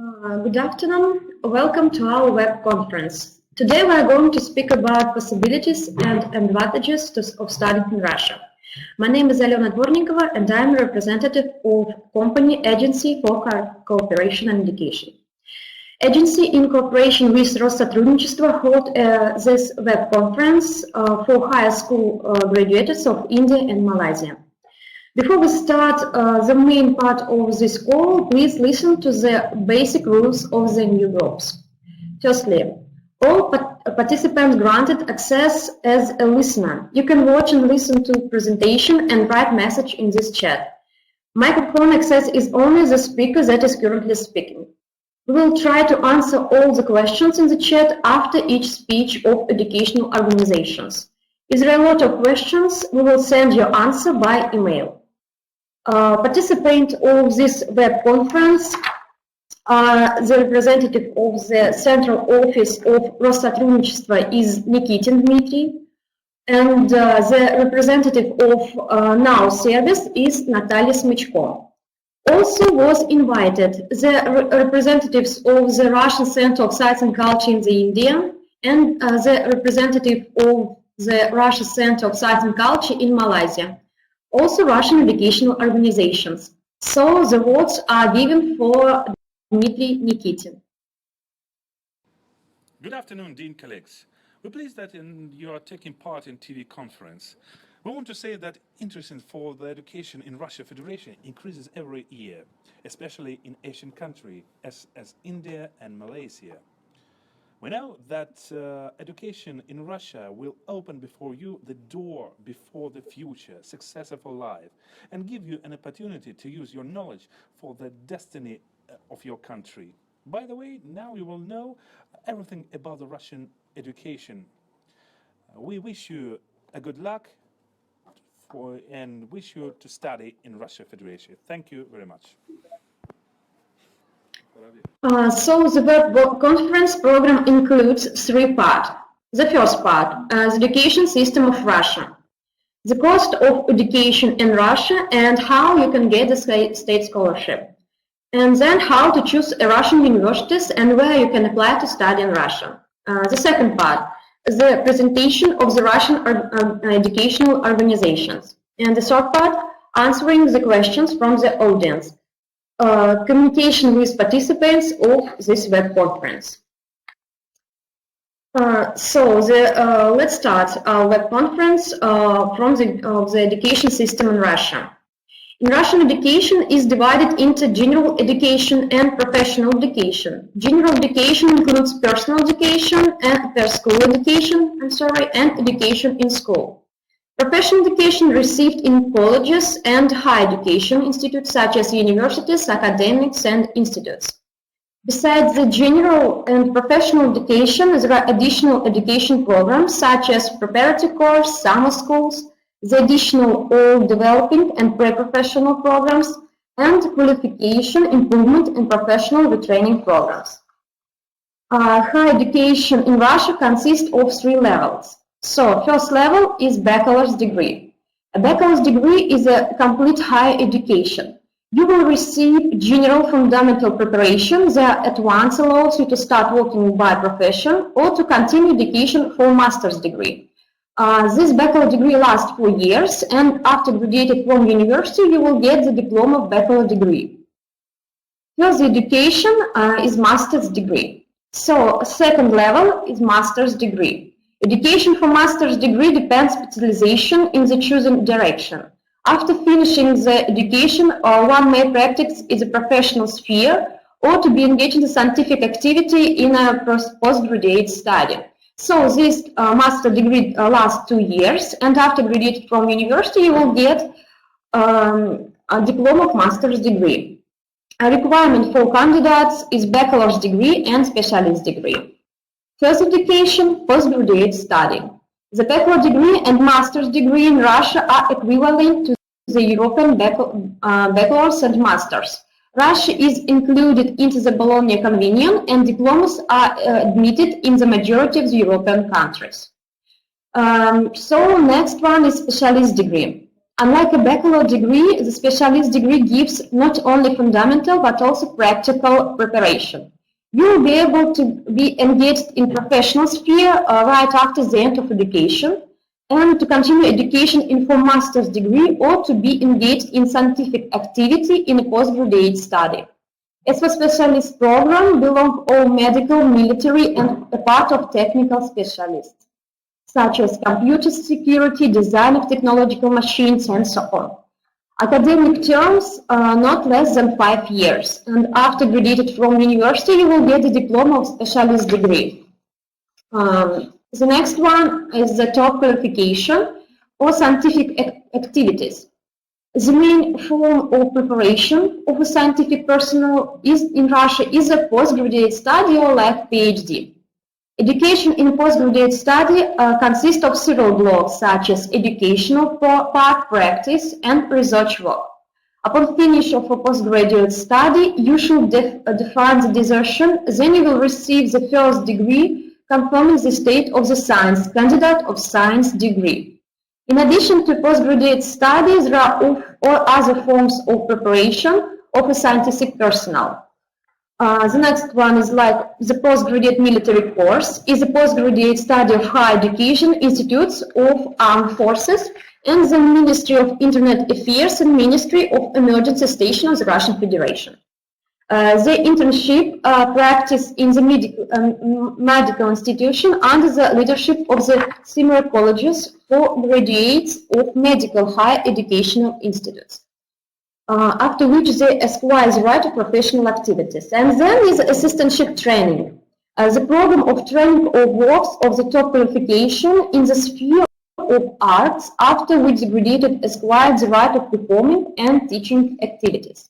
Good afternoon. Welcome to our web conference. Today we are going to speak about possibilities and advantages of studying in Russia. My name is Alena Dvornikova and I am a representative of company Agency for Cooperation and Education. Agency in cooperation with Russia.study hold this web conference for higher school graduates of India and Malaysia. Before we start the main part of this call, please listen to the basic rules of the new groups. Firstly, all participants granted access as a listener. You can watch and listen to presentation and write message in this chat. Microphone access is only the speaker that is currently speaking. We will try to answer all the questions in the chat after each speech of educational organizations. If there are a lot of questions, we will send your answer by email. Participants of this web conference are the representative of the Central Office of Russia.study is Nikitin Dmitry, and the representative of Now Service is Natalia Smechko. Also was invited the representatives of the Russian Center of Science and Culture in the India and the representative of the Russian Center of Science and Culture in Malaysia. Also Russian educational organizations. So the words are given for Dmitry Nikitin. Good afternoon, Dean colleagues. We're pleased that you are taking part in TV conference. We want to say that interest for the education in Russia Federation increases every year, especially in Asian countries as India and Malaysia. We know that education in Russia will open before you the door before the future, successful life, and give you an opportunity to use your knowledge for the destiny of your country. By the way, now you will know everything about the Russian education. We wish you a good luck and wish you to study in Russia Federation. Thank you very much. So the web conference program includes three parts. The first part, the education system of Russia, the cost of education in Russia and how you can get the state scholarship, and then how to choose a Russian universities and where you can apply to study in Russia. The second part, the presentation of the Russian educational organizations, and the third part, answering the questions from the audience. Communication with participants of this web conference. Let's start our web conference from the education system in Russia. In Russian, education is divided into general education and professional education. General education includes personal education and school education, and education in school. Professional education received in colleges and higher education institutes such as universities, academics, and institutes. Besides the general and professional education, there are additional education programs such as preparatory course, summer schools, the additional all-developing and pre-professional programs, and qualification, improvement, and professional retraining programs. Higher education in Russia consists of three levels. So, first level is bachelor's degree. A bachelor's degree is a complete higher education. You will receive general fundamental preparation that at once allows you to start working by profession or to continue education for master's degree. This bachelor's degree lasts 4 years, and after graduating from university, you will get the diploma of bachelor's degree. Further education is master's degree. So, second level is master's degree. Education for master's degree depends specialization in the chosen direction. After finishing the education, one may practice in the professional sphere or to be engaged in the scientific activity in a postgraduate study. So this master's degree lasts 2 years, and after graduating from university, you will get a diploma of master's degree. A requirement for candidates is bachelor's degree and specialist degree. First education, postgraduate study. The bachelor's degree and master's degree in Russia are equivalent to the European bachelor's and master's. Russia is included into the Bologna Convention, and diplomas are admitted in the majority of the European countries. So next one is specialist degree. Unlike a bachelor degree, the specialist degree gives not only fundamental but also practical preparation. You will be able to be engaged in professional sphere right after the end of education, and to continue education in for master's degree, or to be engaged in scientific activity in a postgraduate study. As for specialist program, belong all medical, military, and a part of technical specialists, such as computer security, design of technological machines, and so on. Academic terms not less than 5 years, and after graduated from university, you will get the diploma of specialist degree. The next one is the top qualification or scientific activities. The main form of preparation of a scientific personnel in Russia is a postgraduate study or like PhD. Education in postgraduate study consists of several blocks, such as educational part, practice, and research work. Upon finish of a postgraduate study, you should define the dissertation, then you will receive the first degree confirming the state of the science, candidate of science degree. In addition to postgraduate studies, there are all other forms of preparation of a scientific personnel. The next one is like the postgraduate military course, is a postgraduate study of higher education institutes of armed forces and the Ministry of Internet Affairs and Ministry of Emergency Station of the Russian Federation. The internship practice in the medical institution under the leadership of the similar colleges for graduates of medical higher educational institutes, after which they acquire the right to professional activities. And then is assistantship training, the program of training of works of the top qualification in the sphere of arts, after which the graduate acquires the right of performing and teaching activities.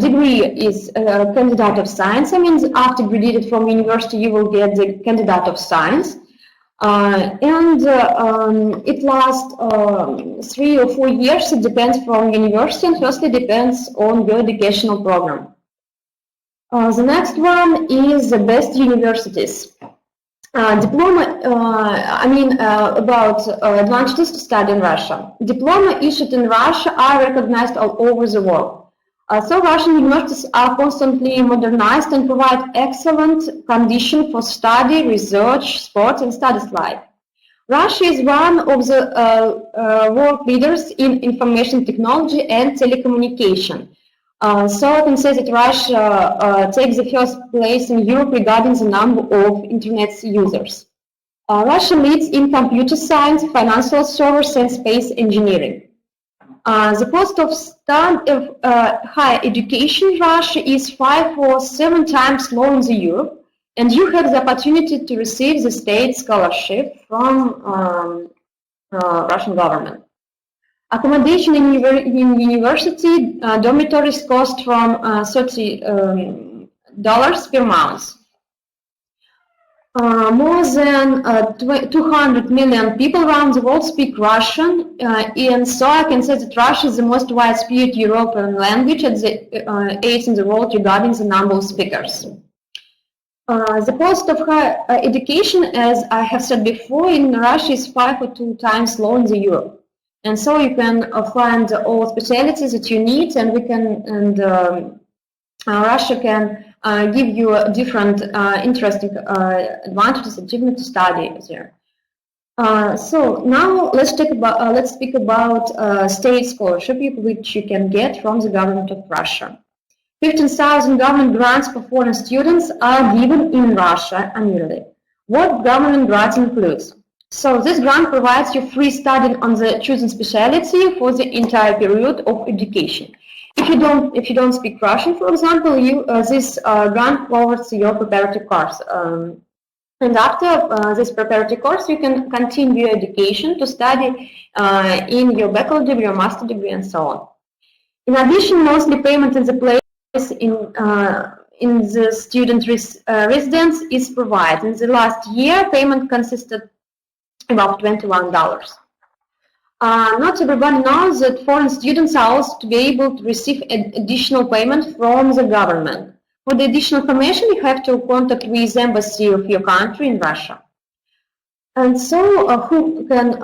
Degree is candidate of science. I mean, after graduated from university, you will get the candidate of science. It lasts 3 or 4 years. It depends from university, and firstly depends on your educational program. The next one is the best universities. Diploma, about advantages to study in Russia. Diploma issued in Russia are recognized all over the world. So Russian universities are constantly modernized and provide excellent conditions for study, research, sports, and studies life. Russia is one of the world leaders in information technology and telecommunication. So I can say that Russia takes the first place in Europe regarding the number of internet users. Russia leads in computer science, financial services, and space engineering. The cost of higher education in Russia is 5 or 7 times lower than Europe, and you have the opportunity to receive the state scholarship from Russian government. Accommodation in university dormitories cost from $30 per month. More than 200 million people around the world speak Russian, and so I can say that Russian is the most widespread European language at the 8th in the world regarding the number of speakers. The cost of higher education, as I have said before, in Russia is 5 or 2 times lower than Europe. And so you can find all specialties that you need, and Russia can give you different interesting advantages achievement to study there. So now let's speak about state scholarship, which you can get from the government of Russia. 15,000 government grants for foreign students are given in Russia annually. What government grants includes? So this grant provides you free studying on the chosen specialty for the entire period of education. If you don't speak Russian, for example, this grant covers your preparatory course. And after this preparatory course, you can continue your education to study in your bachelor degree or master degree and so on. In addition, monthly payment in the place in the student residence is provided. In the last year, payment consisted about $21. Not everybody knows that foreign students are also to be able to receive additional payment from the government. For the additional information, you have to contact with the embassy of your country in Russia. And so, who can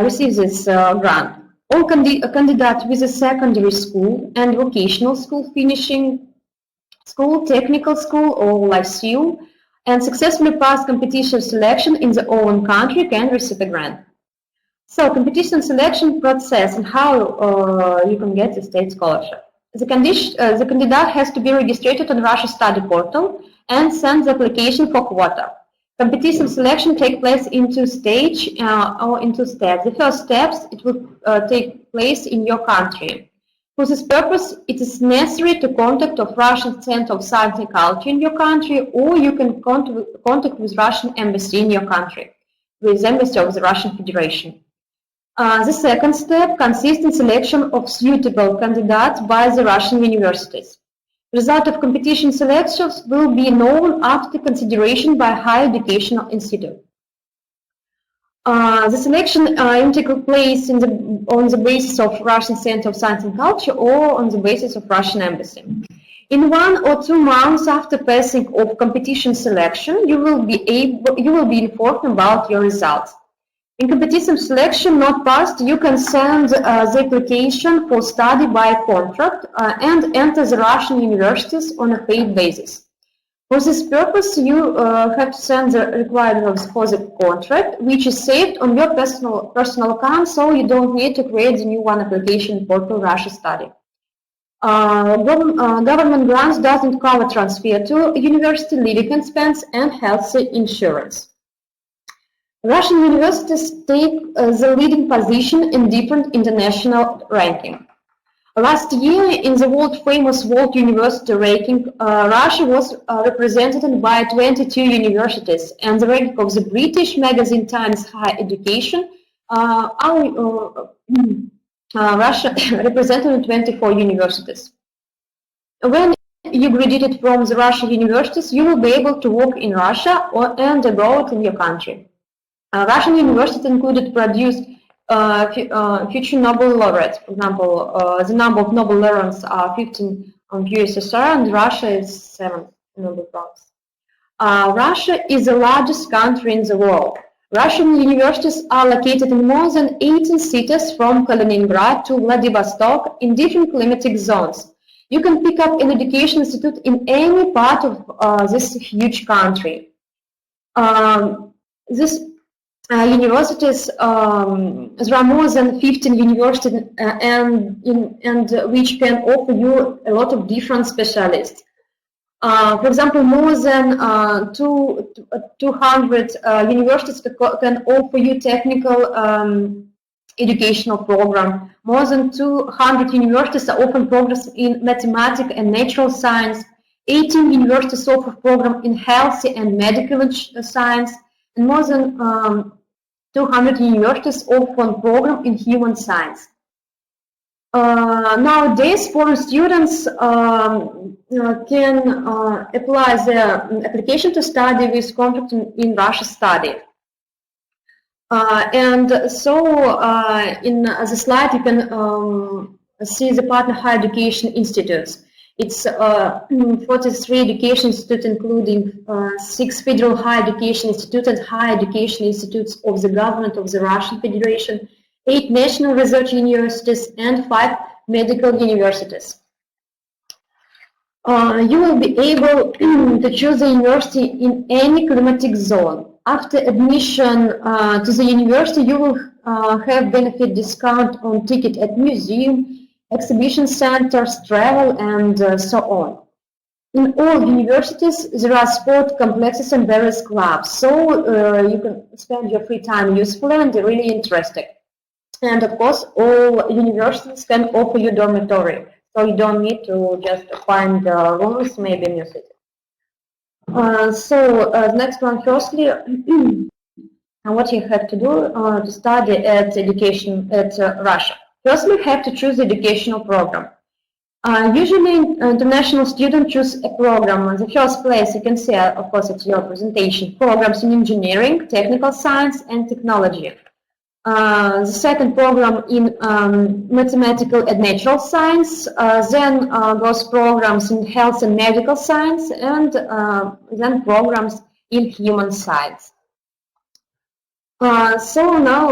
receive this grant? All candidates with a secondary school and vocational school finishing school, technical school, or lyceum, and successfully passed competition selection in their own country can receive a grant. So, competition selection process and how you can get the state scholarship. The candidate has to be registered on Russia.study portal and send the application for quota. Competition selection takes place in two stages or in two steps. The first steps, it will take place in your country. For this purpose, it is necessary to contact of Russian Center of Science and Culture in your country, or you can contact with Russian Embassy in your country, with Embassy of the Russian Federation. The second step consists in selection of suitable candidates by the Russian universities. Result of competition selections will be known after consideration by higher educational institute. The selection takes place on the basis of Russian Center of Science and Culture or on the basis of Russian Embassy. In 1 or 2 months after passing of competition selection, you will be informed about your results. In competition selection not passed, you can send the application for study by contract and enter the Russian universities on a paid basis. For this purpose, you have to send the requirements for the contract, which is saved on your personal account, so you don't need to create the new one application portal Russia Study. Government grants doesn't cover transfer to university, living expense, and health insurance. Russian universities take the leading position in different international ranking. Last year, in the world-famous World University Ranking, Russia was represented by 22 universities, and the ranking of the British magazine Times Higher Education, Russia represented 24 universities. When you graduated from the Russian universities, you will be able to work in Russia and abroad in your country. Russian universities included produced future Nobel laureates. For example, the number of Nobel laureates are 15 on USSR, and Russia is 7 Nobel Prize. Russia is the largest country in the world. Russian universities are located in more than 18 cities from Kaliningrad to Vladivostok in different climatic zones. You can pick up an education institute in any part of this huge country. Universities, there are more than 15 universities and which can offer you a lot of different specialists. For example, more than 200 universities can offer you technical educational program. More than 200 universities offer programs in mathematics and natural science. 18 universities offer programs in health and medical science, and more than 200 universities offer program in human science. Nowadays, foreign students can apply their application to study with contract in Russia Study. And so in the slide you can see the partner higher education institutes. It's 43 education institutes, including 6 federal higher education institutes and higher education institutes of the government of the Russian Federation, 8 national research universities, and 5 medical universities. You will be able to choose a university in any climatic zone. After admission to the university, you will have benefit discount on ticket at museum, exhibition centers, travel, and so on. In all universities, there are sport complexes and various clubs, so you can spend your free time usefully and really interesting. And of course, all universities can offer you dormitory, so you don't need to just find rooms maybe in your city. The next one, firstly, what you have to do to study at Russia. Firstly, you have to choose the educational program. Usually, international students choose a program. In the first place, you can see, of course, it's your presentation, programs in engineering, technical science, and technology. The second program in mathematical and natural science, then those programs in health and medical science, and then programs in human science. So now,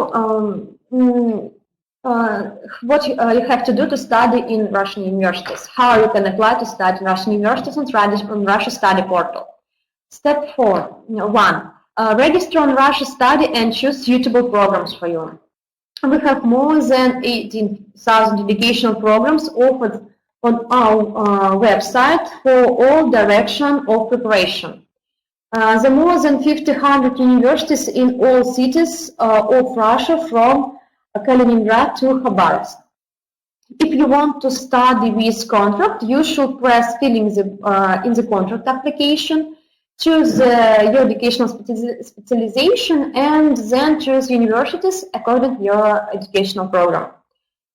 what you have to do to study in Russian universities, how you can apply to study in Russian universities on Russia.study portal. Step 1. Register on Russia.study and choose suitable programs for you. We have more than 18,000 educational programs offered on our website for all direction of preparation. The more than 1,500 universities in all cities of Russia from Kaliningrad to Khabarovsk. If you want to study with contract, you should press filling in the contract application, choose your educational specialization, and then choose universities according to your educational program.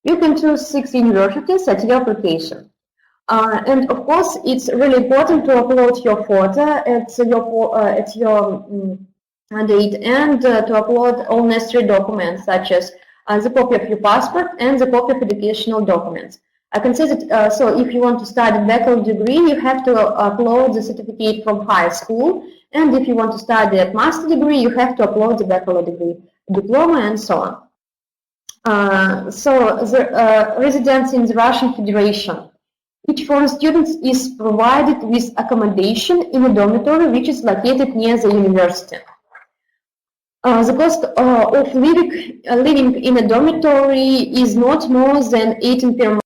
You can choose 6 universities at your application. And of course, it's really important to upload your photo at your date and to upload all necessary documents such as the copy of your passport and the copy of educational documents. I can say that, so if you want to study bachelor degree, you have to upload the certificate from high school, and if you want to study at master degree, you have to upload the bachelor degree, diploma, and so on. So the residence in the Russian Federation. Each foreign student is provided with accommodation in a dormitory which is located near the university. The cost of living in a dormitory is not more than $18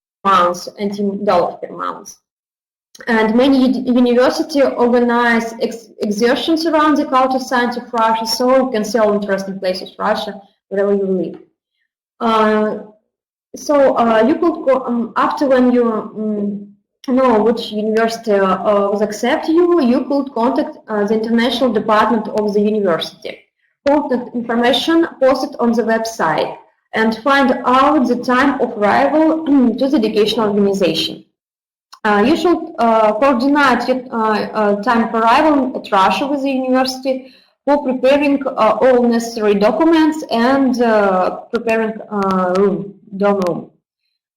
per month. And many universities organize exertions around the culture science of Russia, so you can see all interesting places of Russia wherever you live. So you could go, after when you know which university will accept you, you could contact the international department of the university. Contact information posted on the website and find out the time of arrival to the educational organization. You should coordinate your time of arrival at Russia with the university for preparing all necessary documents and preparing dorm room.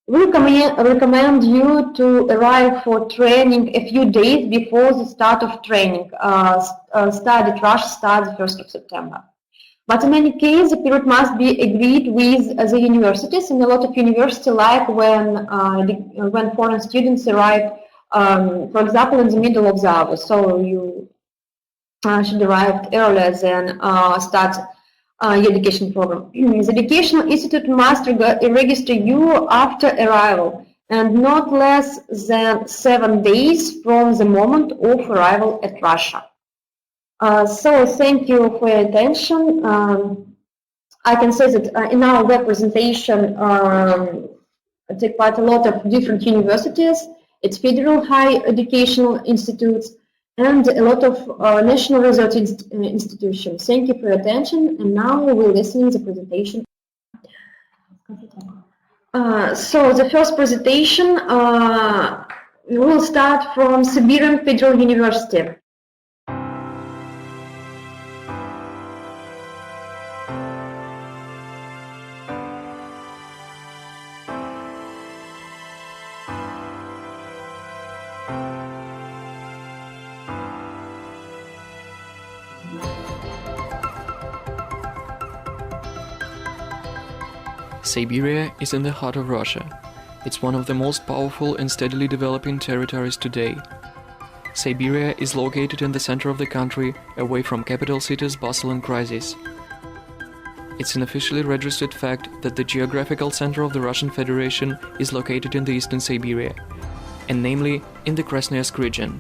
We recommend you to arrive for training a few days before the start of training. Study at Russia starts the 1st of September. But in any case, the period must be agreed with the universities, and a lot of universities like when foreign students arrive, for example, in the middle of the hour. So you should arrive earlier than start your education program. The educational institute must register you after arrival and not less than 7 days from the moment of arrival at Russia. So thank you for your attention. I can say that in our web presentation take part a lot of different universities, it's federal higher educational institutes, and a lot of national research institutions. Thank you for your attention, and now we will listen to the presentation. So the first presentation will start from Siberian Federal University. Siberia is in the heart of Russia. It's one of the most powerful and steadily developing territories today. Siberia is located in the center of the country, away from capital cities, bustle and crisis. It's an officially registered fact that the geographical center of the Russian Federation is located in the eastern Siberia, and namely in the Krasnoyarsk region.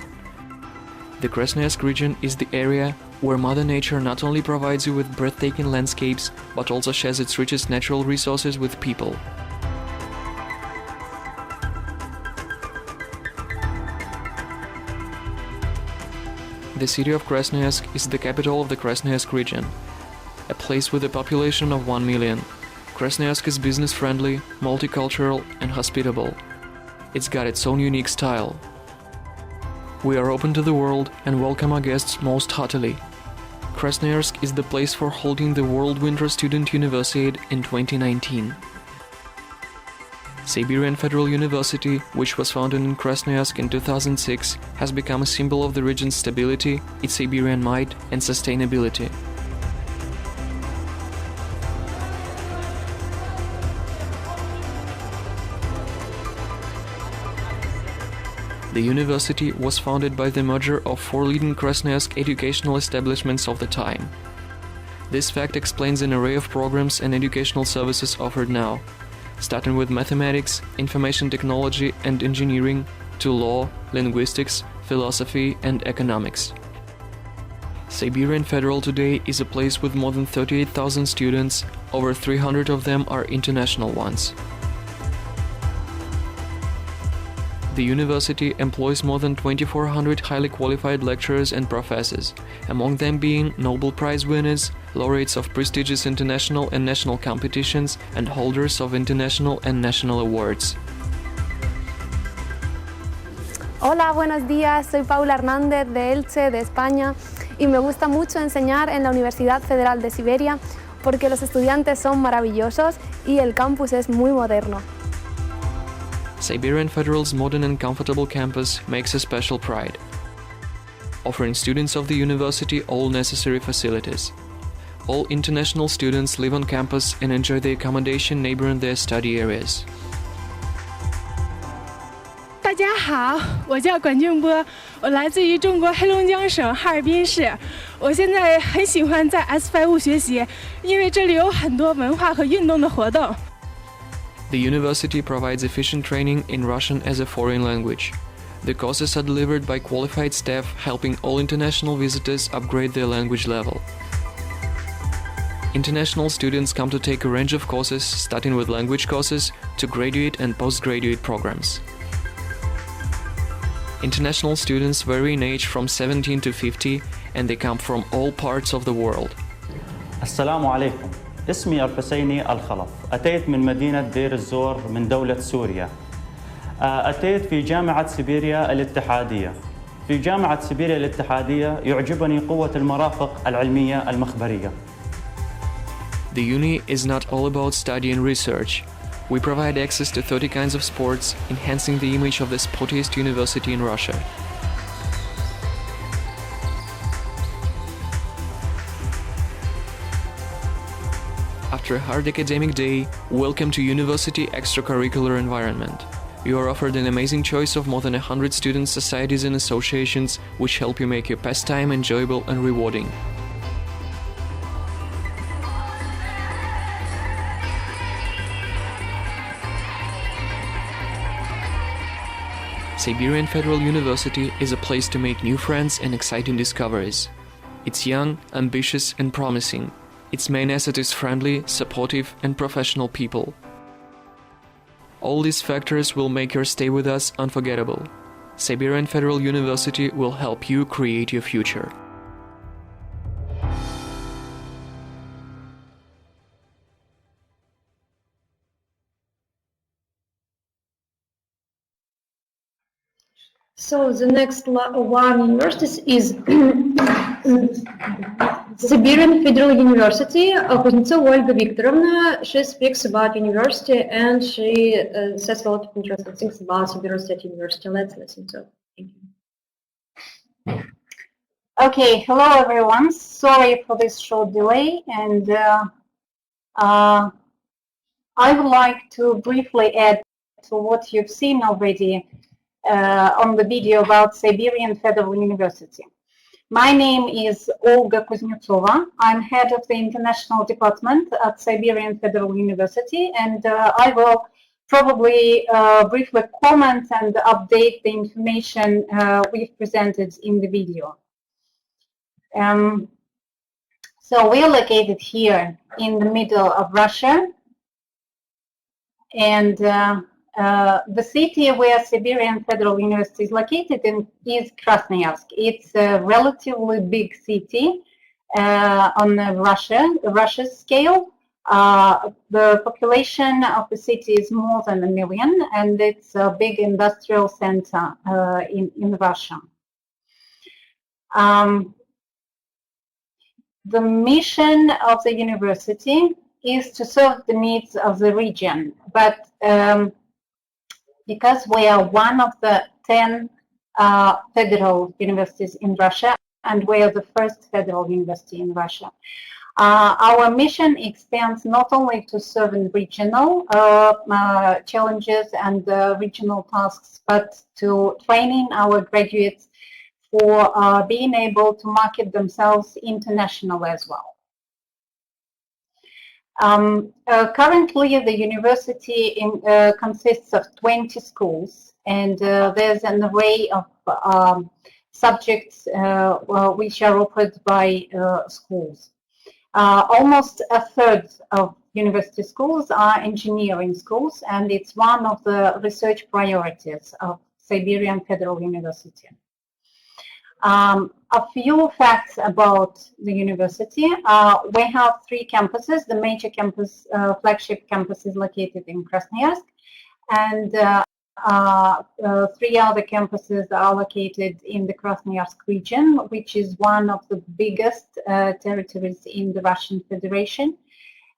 The Krasnoyarsk region is the area where Mother Nature not only provides you with breathtaking landscapes, but also shares its richest natural resources with people. The city of Krasnoyarsk is the capital of the Krasnoyarsk region, a place with a population of 1 million. Krasnoyarsk is business-friendly, multicultural and hospitable. It's got its own unique style. We are open to the world and welcome our guests most heartily. Krasnoyarsk is the place for holding the World Winter Student Universiade in 2019. Siberian Federal University, which was founded in Krasnoyarsk in 2006, has become a symbol of the region's stability, its Siberian might and sustainability. The university was founded by the merger of 4 leading Krasnoyarsk educational establishments of the time. This fact explains an array of programs and educational services offered now, starting with mathematics, information technology and engineering, to law, linguistics, philosophy and economics. Siberian Federal today is a place with more than 38,000 students, over 300 of them are international ones. The university employs more than 2,400 highly qualified lecturers and professors, among them being Nobel Prize winners, laureates of prestigious international and national competitions, and holders of international and national awards. Hola, buenos días, soy Paula Hernández de Elche, de España, y me gusta mucho enseñar en la Universidad Federal de Siberia porque los estudiantes son maravillosos y el campus es muy moderno. Siberian Federal's modern and comfortable campus makes a special pride, offering students of the university all necessary facilities. All international students live on campus and enjoy the accommodation neighboring their study areas. 大家好，我叫管俊波，我来自于中国黑龙江省哈尔滨市。我现在很喜欢在 S5 学习，因为这里有很多文化和运动的活动。 The university provides efficient training in Russian as a foreign language. The courses are delivered by qualified staff, helping all international visitors upgrade their language level. International students come to take a range of courses, starting with language courses to graduate and postgraduate programs. International students vary in age from 17 to 50, and they come from all parts of the world. السلام عليكم. اسمي الحسيني الخلف. أتيت من مدينة دير الزور من دولة سوريا. أتيت في جامعة سيبيريا الاتحادية. في جامعة سيبيريا الاتحادية يعجبني قوة المرافق العلمية المخبرية. The uni is not all about study and research. We provide access to 30 kinds of sports, enhancing the image of the sportiest university in Russia. After a hard academic day, welcome to university extracurricular environment. You are offered an amazing choice of more than 100 student societies and associations which help you make your pastime enjoyable and rewarding. Siberian Federal University is a place to make new friends and exciting discoveries. It's young, ambitious and promising. Its main asset is friendly, supportive and professional people. All these factors will make your stay with us unforgettable. Siberian Federal University will help you create your future. So the next one university is Siberian Federal University. Kuznetsova Olga Viktorovna, she speaks about university and she says a lot of interesting things about Siberian State University. Let's listen to it. Thank you. Okay, hello everyone. Sorry for this short delay, and I would like to briefly add to what you've seen already on the video about Siberian Federal University. My name is Olga Kuznetsova. I'm head of the international department at Siberian Federal University, and I will probably briefly comment and update the information we've presented in the video. So we're located here in the middle of Russia, and the city where Siberian Federal University is located in is Krasnoyarsk. It's a relatively big city on Russia's scale. The population of the city is more than 1 million, and it's a big industrial center in Russia. The mission of the university is to serve the needs of the region, but because we are one of the 10 federal universities in Russia, and we are the first federal university in Russia, Our mission extends not only to serving regional challenges and regional tasks, but to training our graduates for being able to market themselves internationally as well. Currently, the university consists of 20 schools, and there's an array of subjects which are offered by schools. Almost a third of university schools are engineering schools, and it's one of the research priorities of Siberian Federal University. A few facts about the university. We have 3 campuses. The major campus, flagship campus, is located in Krasnoyarsk, and 3 other campuses are located in the Krasnoyarsk region, which is one of the biggest territories in the Russian Federation.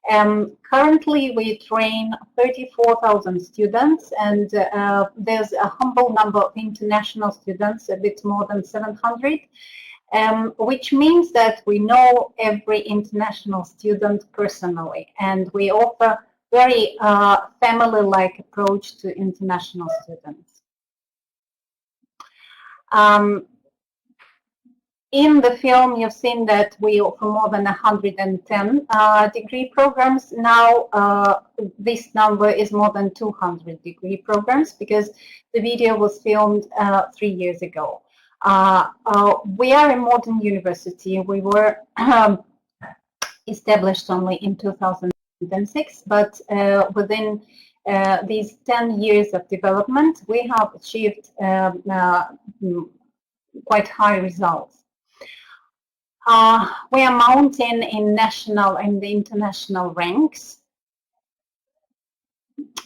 Currently, we train 34,000 students, and there's a humble number of international students, a bit more than 700, which means that we know every international student personally, and we offer very family-like approach to international students. In the film, you've seen that we offer more than 110 degree programs. Now, this number is more than 200 degree programs because the video was filmed 3 years ago. We are a modern university. We were established only in 2006, but within these 10 years of development, we have achieved quite high results. We are mounting in national and international ranks.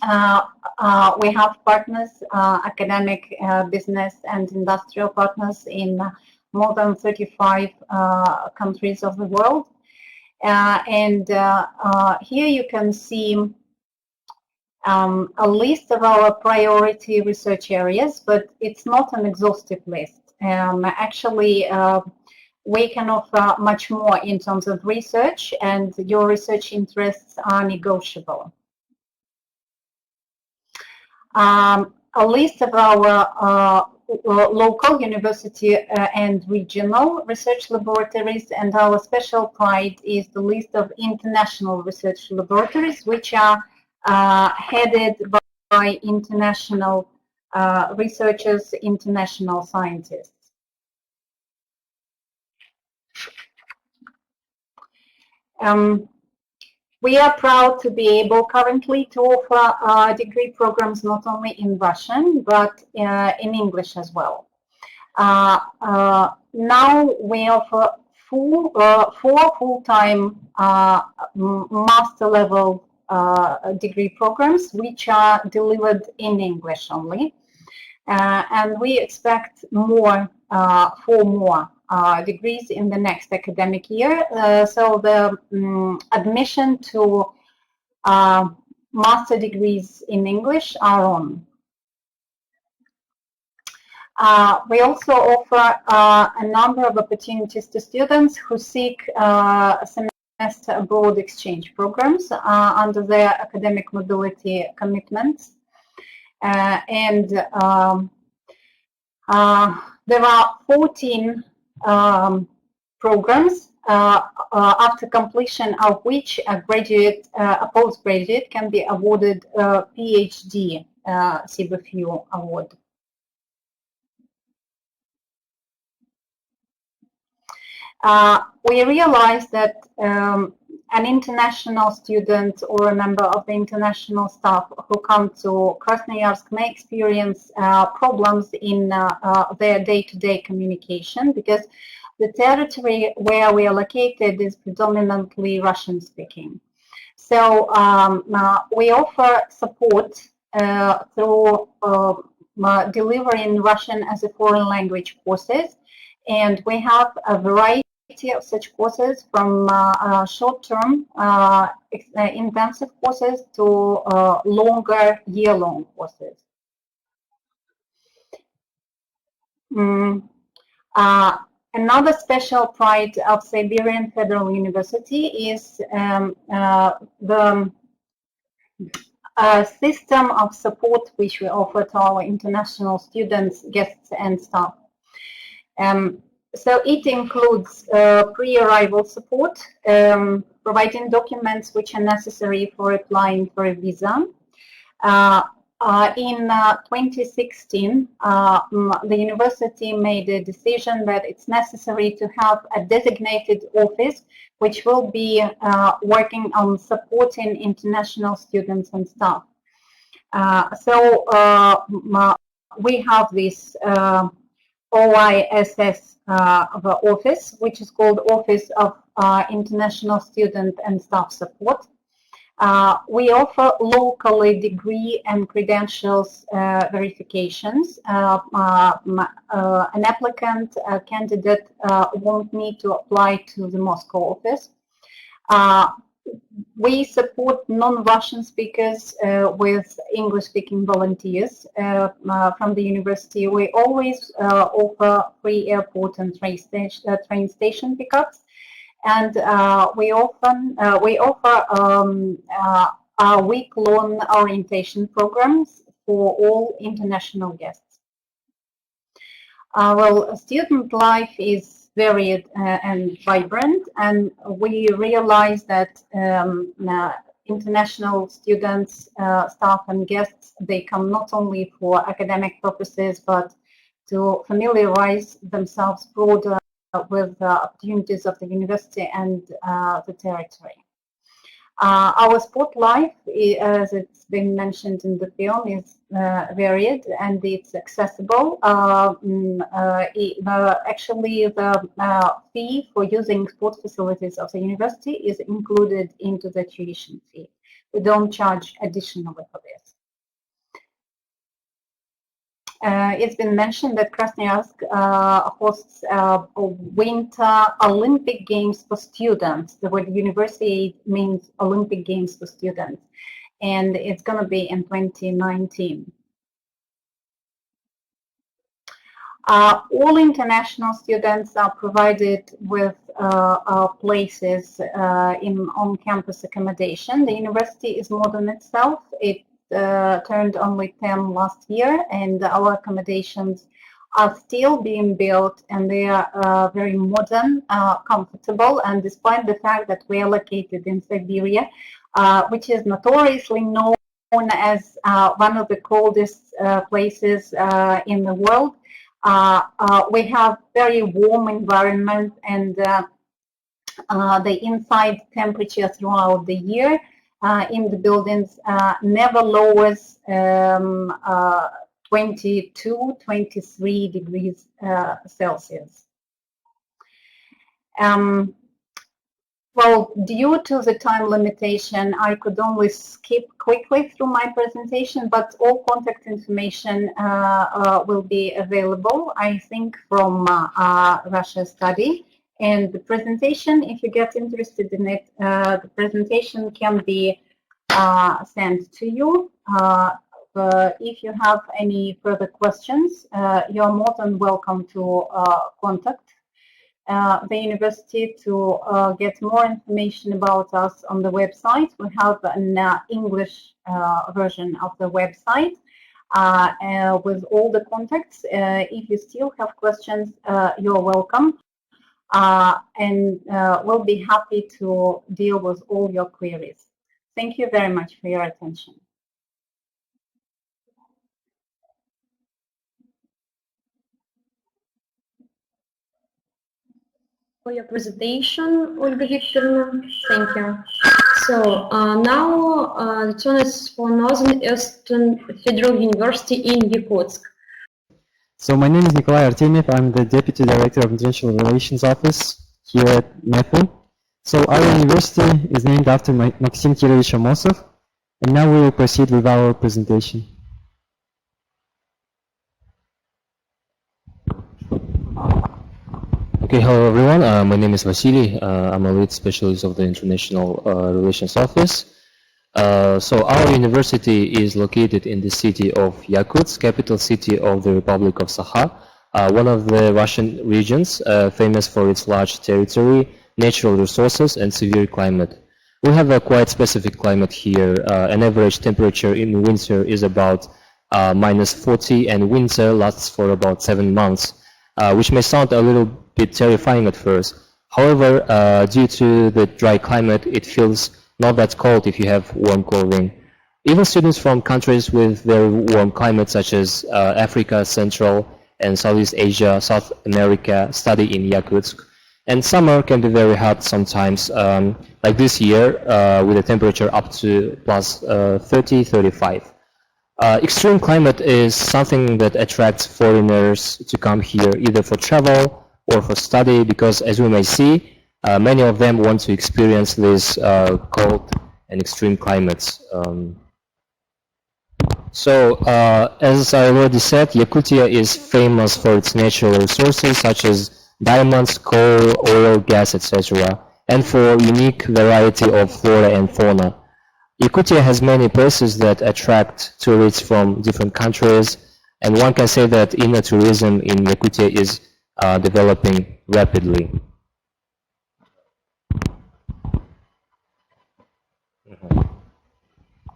We have partners, academic, business and industrial partners in more than 35 countries of the world. And here you can see a list of our priority research areas, but it's not an exhaustive list. Actually, we can offer much more in terms of research, and your research interests are negotiable. A list of our local, university and regional research laboratories, and our special pride is the list of international research laboratories, which are headed by international researchers, international scientists. We are proud to be able currently to offer degree programs not only in Russian, but in English as well. Now we offer 4 full-time master level degree programs, which are delivered in English only. And we expect more, 4 more degrees in the next academic year. So the admission to master degrees in English are on. We also offer a number of opportunities to students who seek semester abroad exchange programs under their academic mobility commitments. And there are 14 programs after completion of which a graduate, a postgraduate can be awarded a PhD CBFU award. We realized that an international student or a member of the international staff who come to Krasnoyarsk may experience problems in their day-to-day communication, because the territory where we are located is predominantly Russian-speaking. So we offer support through delivering Russian as a foreign language courses, and we have a variety of such courses, from short-term intensive courses to longer year-long courses. Another special pride of Siberian Federal University is the system of support which we offer to our international students, guests, and staff. So it includes pre-arrival support, providing documents which are necessary for applying for a visa. In 2016, the university made a decision that it's necessary to have a designated office which will be working on supporting international students and staff. So we have this OISS office, which is called Office of International Student and Staff Support. We offer locally degree and credentials verifications. An applicant, a candidate won't need to apply to the Moscow office. We support non-Russian speakers with English-speaking volunteers from the university. We always offer free airport and train station pickups. And we offer our week-long orientation programs for all international guests. Well, student life is varied and vibrant, and we realize that international students, staff, and guests, they come not only for academic purposes, but to familiarize themselves broader with the opportunities of the university and the territory. Our sport life, as it's been mentioned in the film, is varied and it's accessible. Actually, the fee for using sport facilities of the university is included into the tuition fee. We don't charge additionally for this. It's been mentioned that Krasnoyarsk hosts Winter Olympic Games for students. The word university means Olympic Games for students, and it's going to be in 2019. All international students are provided with places in on-campus accommodation. The university is modern itself. It turned only 10 last year, and our accommodations are still being built, and they are very modern, comfortable, and despite the fact that we are located in Siberia, which is notoriously known as one of the coldest places in the world, we have very warm environment, and the inside temperature throughout the year in the buildings never lowers 22, 23 degrees Celsius. Well, due to the time limitation, I could only skip quickly through my presentation, but all contact information will be available, I think, from Russia.study. And the presentation, if you get interested in it, the presentation can be sent to you. If you have any further questions, you're more than welcome to contact the university to get more information about us on the website. We have an English version of the website with all the contacts. If you still have questions, you're welcome. And we'll be happy to deal with all your queries. Thank you very much for your attention. For your presentation, Olga Viktorovna. Thank you. So now the turn is for Northern Federal University in Yakutsk. So my name is Nikolai Artemyev. I'm the Deputy Director of International Relations Office here at MEFU. So our university is named after Maxim Kirovich Amosov, and now we will proceed with our presentation. Okay, hello everyone. My name is Vasily. I'm a lead specialist of the International Relations Office. So our university is located in the city of Yakutsk, capital city of the Republic of Sakha. one of the Russian regions famous for its large territory, natural resources, and severe climate. We have a quite specific climate here. An average temperature in winter is about -40, and winter lasts for about 7 months, which may sound a little bit terrifying at first. However, due to the dry climate, it feels not that cold if you have warm clothing. Even students from countries with very warm climates such as Africa, Central and Southeast Asia, South America study in Yakutsk. And summer can be very hot sometimes, like this year, with a temperature up to plus 30, 35. Extreme climate is something that attracts foreigners to come here either for travel or for study, because as we may see, many of them want to experience these cold and extreme climates. As I already said, Yakutia is famous for its natural resources such as diamonds, coal, oil, gas, etc., and for unique variety of flora and fauna. Yakutia has many places that attract tourists from different countries, and one can say that inner tourism in Yakutia is developing rapidly.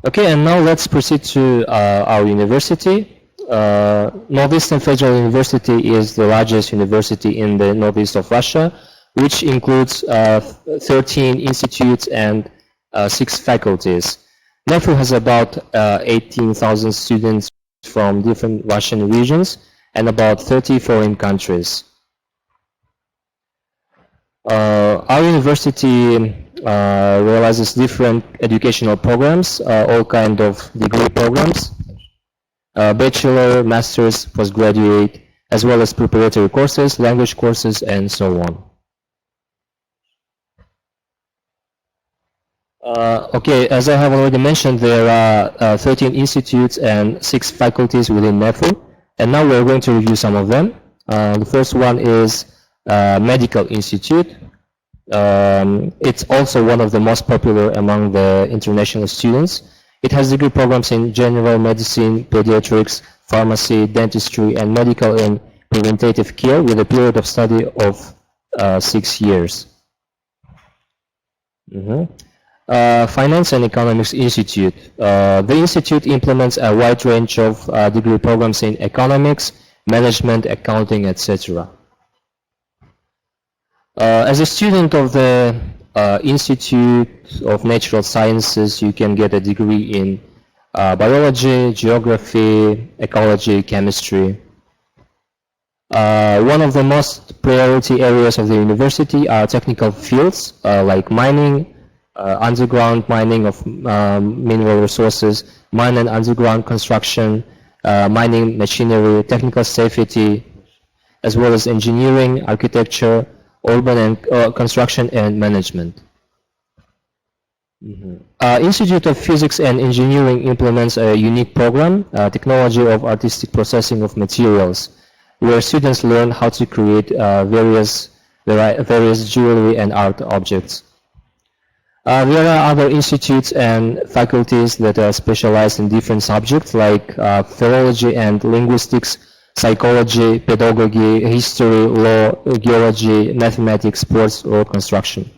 Okay, and now let's proceed to our university. Northeastern Federal University is the largest university in the northeast of Russia, which includes 13 institutes and 6 faculties. NEFU has about 18,000 students from different Russian regions and about 30 foreign countries. Our university realizes different educational programs, all kinds of degree programs, bachelor, master's, postgraduate, as well as preparatory courses, language courses, and so on. Okay, as I have already mentioned, there are 13 institutes and 6 faculties within NEFU, and now we're going to review some of them. The first one is Medical Institute. It's also one of the most popular among the international students. It has degree programs in general medicine, pediatrics, pharmacy, dentistry, and medical and preventative care with a period of study of 6 years. Finance and Economics Institute. The institute implements a wide range of degree programs in economics, management, accounting, etc. As a student of the Institute of Natural Sciences, you can get a degree in biology, geography, ecology, chemistry. One of the most priority areas of the university are technical fields like mining, underground mining of mineral resources, mine and underground construction, mining machinery, technical safety, as well as engineering, architecture, urban and construction and management. Institute of Physics and Engineering implements a unique program, Technology of Artistic Processing of Materials, where students learn how to create various jewelry and art objects. There are other institutes and faculties that are specialized in different subjects like philology and linguistics, psychology, pedagogy, history, law, geology, mathematics, sports, or construction.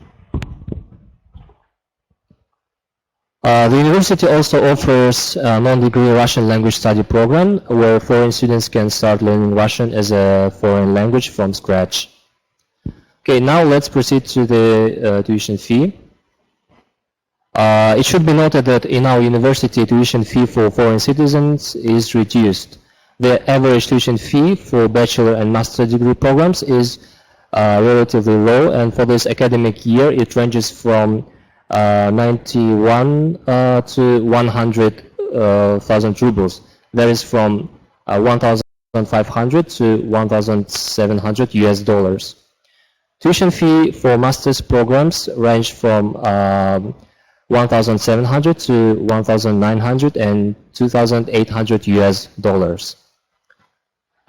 The university also offers a non-degree Russian language study program where foreign students can start learning Russian as a foreign language from scratch. Okay, now let's proceed to the tuition fee. It should be noted that in our university, tuition fee for foreign citizens is reduced. The average tuition fee for bachelor and master degree programs is relatively low, and for this academic year, it ranges from 91 to 100,000 rubles. That is from 1,500 to 1,700 US dollars. Tuition fee for master's programs range from 1,700 to 1,900 and 2,800 US dollars.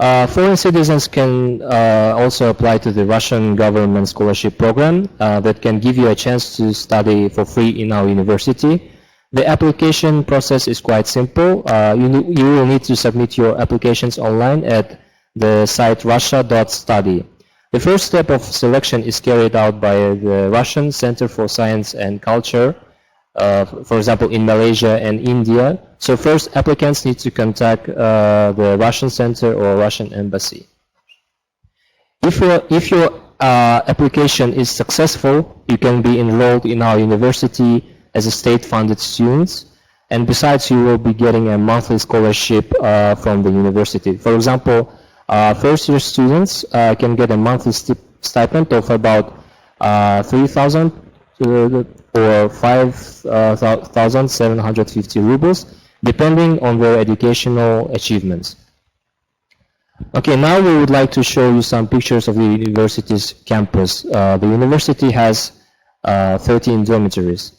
Foreign citizens can also apply to the Russian government scholarship program that can give you a chance to study for free in our university. The application process is quite simple. You will need to submit your applications online at the site Russia.study. The first step of selection is carried out by the Russian Center for Science and Culture, for example, in Malaysia and India. So first, applicants need to contact the Russian Center or Russian Embassy. If your application is successful, you can be enrolled in our university as a state-funded student, and besides, you will be getting a monthly scholarship from the university. For example, first-year students can get a monthly stipend of about 3,000 or 5,750 rubles, depending on their educational achievements. Okay, now we would like to show you some pictures of the university's campus. The university has 13 dormitories.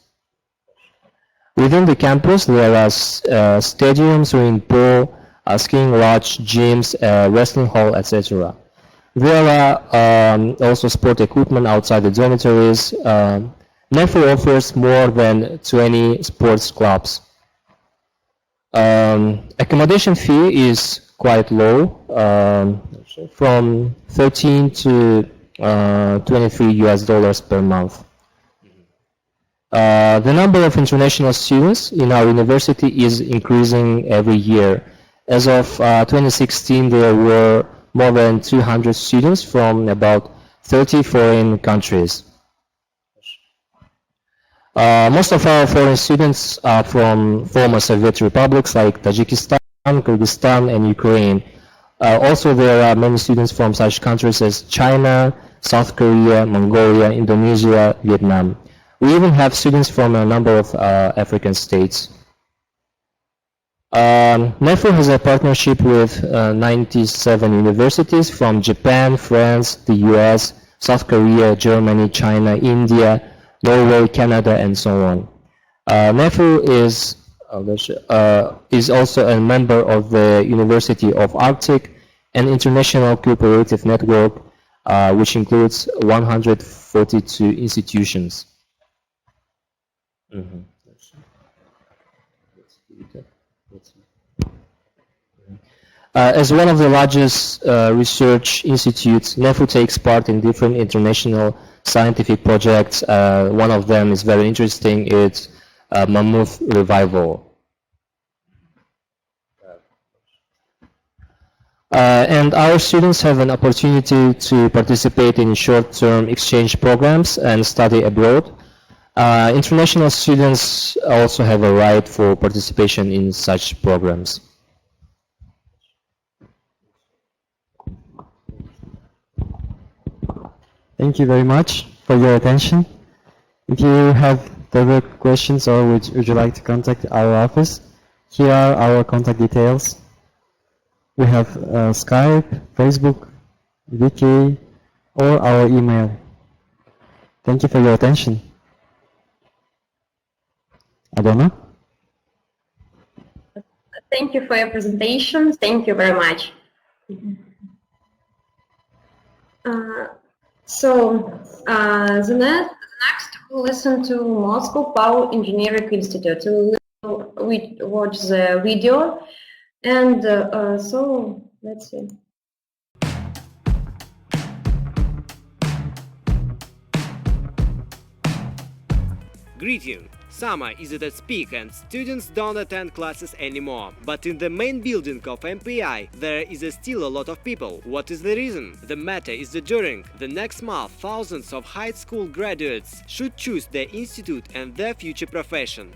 Within the campus, there are stadiums, swimming pool, skiing lodge, gyms, wrestling hall, etc. There are also sport equipment outside the dormitories. NEFU offers more than 20 sports clubs. Accommodation fee is quite low, from 13 to 23 US dollars per month. The number of international students in our university is increasing every year. As of 2016, there were more than 200 students from about 30 foreign countries. Most of our foreign students are from former Soviet republics like Tajikistan, Kyrgyzstan, and Ukraine. Also, there are many students from such countries as China, South Korea, Mongolia, Indonesia, Vietnam. We even have students from a number of African states. NEFU has a partnership with 97 universities from Japan, France, the US, South Korea, Germany, China, India, Norway, Canada, and so on. NEFU is also a member of the University of Arctic, an international cooperative network which includes 142 institutions. As one of the largest research institutes, NEFU takes part in different international scientific projects. One of them is very interesting. It's mammoth revival. And our students have an opportunity to participate in short-term exchange programs and study abroad. International students also have a right for participation in such programs. Thank you very much for your attention. If you have further questions or would you like to contact our office, here are our contact details. We have Skype, Facebook, Wiki, or our email. Thank you for your attention. Adona? Thank you for your presentation. Thank you very much. The next we'll listen to Moscow Power Engineering Institute. We watch the video, and so let's see. Greeting! Summer is at its peak and students don't attend classes anymore. But in the main building of MPI there is still a lot of people. What is the reason? The matter is that during the next month thousands of high school graduates should choose their institute and their future profession.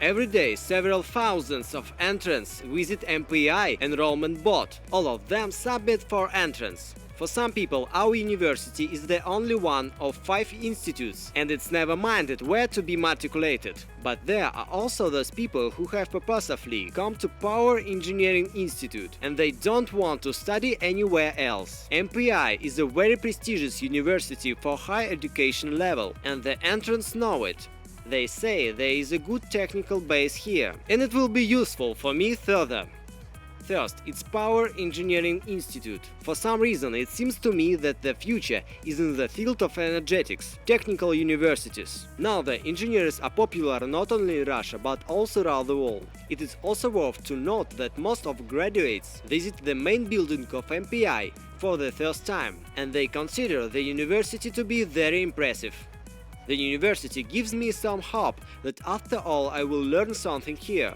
Every day several thousands of entrants visit MPI enrollment board. All of them submit for entrance. For some people, our university is the only one of 5 institutes, and it's never minded where to be matriculated. But there are also those people who have purposefully come to Power Engineering Institute, and they don't want to study anywhere else. MPI is a very prestigious university for high education level, and the entrants know it. They say there is a good technical base here, and it will be useful for me further. First, it's Power Engineering Institute. For some reason, it seems to me that the future is in the field of energetics, technical universities. Now the engineers are popular not only in Russia but also around the world. It is also worth to note that most of graduates visit the main building of MPI for the first time, and they consider the university to be very impressive. The university gives me some hope that after all I will learn something here.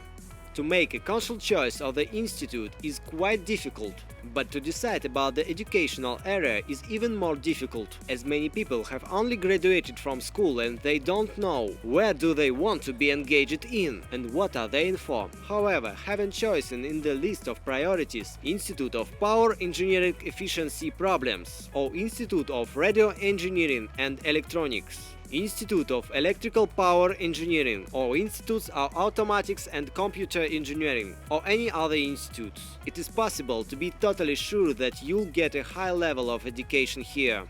To make a conscious choice of the institute is quite difficult, but to decide about the educational area is even more difficult, as many people have only graduated from school and they don't know where do they want to be engaged in and what are they in for. However, having chosen in the list of priorities Institute of Power Engineering Efficiency Problems or Institute of Radio Engineering and Electronics, Institute of Electrical Power Engineering or Institutes of Automatics and Computer Engineering or any other institutes, it is possible to be totally sure that you'll get a high level of education here.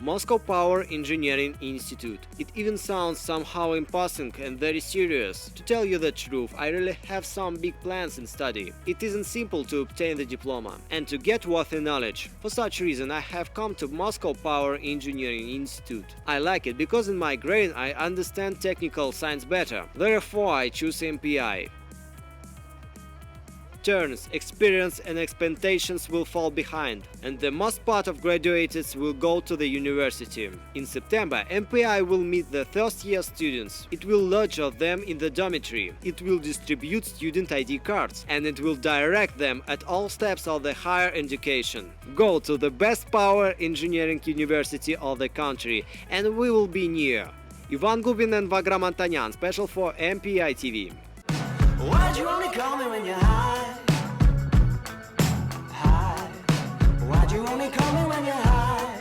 Moscow Power Engineering Institute. It even sounds somehow imposing and very serious. To tell you the truth, I really have some big plans in study. It isn't simple to obtain the diploma and to get worthy knowledge. For such reason, I have come to Moscow Power Engineering Institute. I like it because in my grade I understand technical science better. Therefore, I choose MPI. Turns, experience and expectations will fall behind, and the most part of graduates will go to the university. In September, MPI will meet the first-year students. It will lodge them in the dormitory. It will distribute student ID cards, and it will direct them at all steps of the higher education. Go to the best power engineering university of the country, and we will be near. Ivan Gubin and Vagram Antanyan, special for MPI TV. Why'd you only call me when you're high? High. Why'd you only call me when you're high?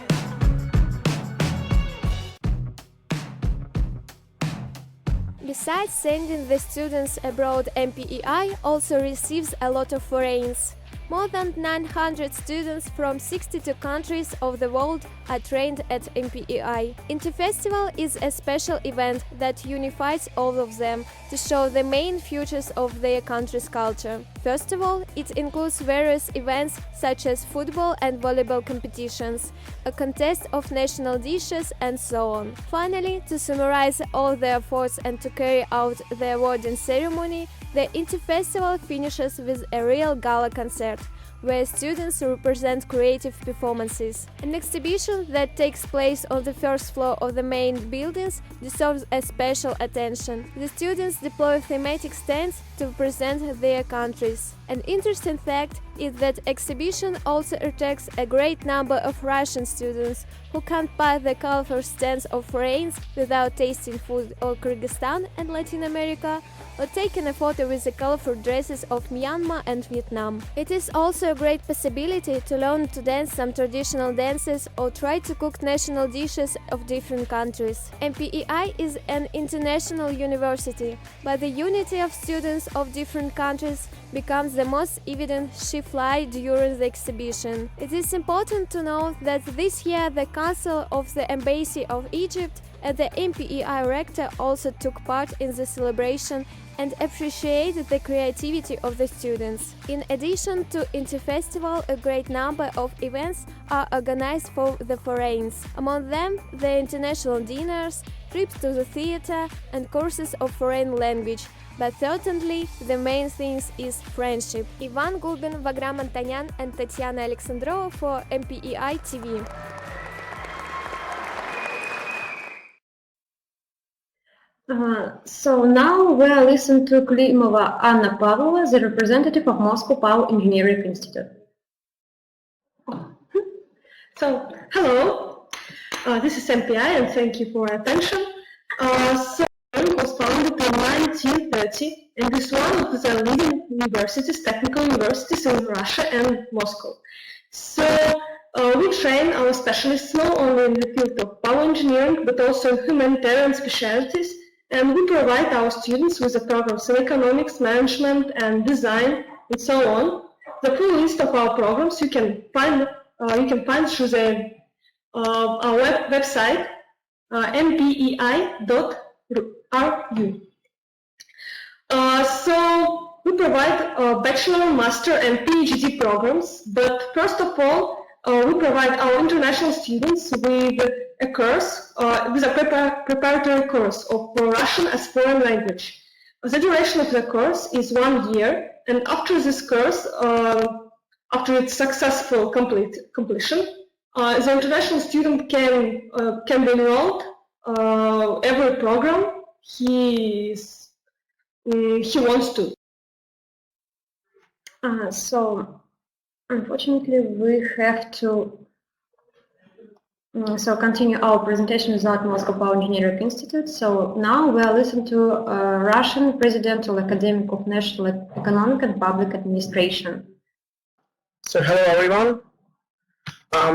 Besides sending the students abroad, MPEI also receives a lot of foreigners. More than 900 students from 62 countries of the world are trained at MPEI. Interfestival is a special event that unifies all of them to show the main features of their country's culture. First of all, it includes various events such as football and volleyball competitions, a contest of national dishes and so on. Finally, to summarize all the efforts and to carry out the awarding ceremony, the Interfestival finishes with a real gala concert, where students represent creative performances. An exhibition that takes place on the first floor of the main buildings deserves a special attention. The students deploy thematic stands to present their countries. An interesting fact is that exhibition also attracts a great number of Russian students who can't pass the colorful stands of foreigners without tasting food of Kyrgyzstan and Latin America, or taking a photo with the colorful dresses of Myanmar and Vietnam. It is also a great possibility to learn to dance some traditional dances or try to cook national dishes of different countries. MPEI is an international university, but the unity of students of different countries becomes the most evident shift during the exhibition. It is important to note that this year the Council of the Embassy of Egypt and the MPEI rector also took part in the celebration and appreciated the creativity of the students. In addition to Interfestival, a great number of events are organized for the foreigners. Among them, the international dinners, trips to the theater, and courses of foreign language. But certainly, the main thing is friendship. Ivan Gubin, Vagram Antanyan, and Tatiana Alexandrova for MPEI TV. So now we'll listen to Klimova Anna Pavlova, the representative of Moscow Power Engineering Institute. So, hello, this is MPI and thank you for your attention. So, it was founded in 1930 and is one of the leading universities, technical universities in Russia and Moscow. So, we train our specialists not only in the field of power engineering but also in humanitarian specialties. And we provide our students with the programs in economics, management, and design, and so on. The full list of our programs you can find through the our website mpei.ru. So we provide bachelor, master, and PhD programs, but first of all, we provide our international students with a course, with a preparatory course of Russian as foreign language. The duration of the course is 1 year, and after this course, after its successful completion, the international student can be enrolled every program he wants to. So unfortunately, we have to continue our presentation without Moscow Power Engineering Institute. So now we are listening to Russian Presidential Academic of National Economic and Public Administration. So hello everyone.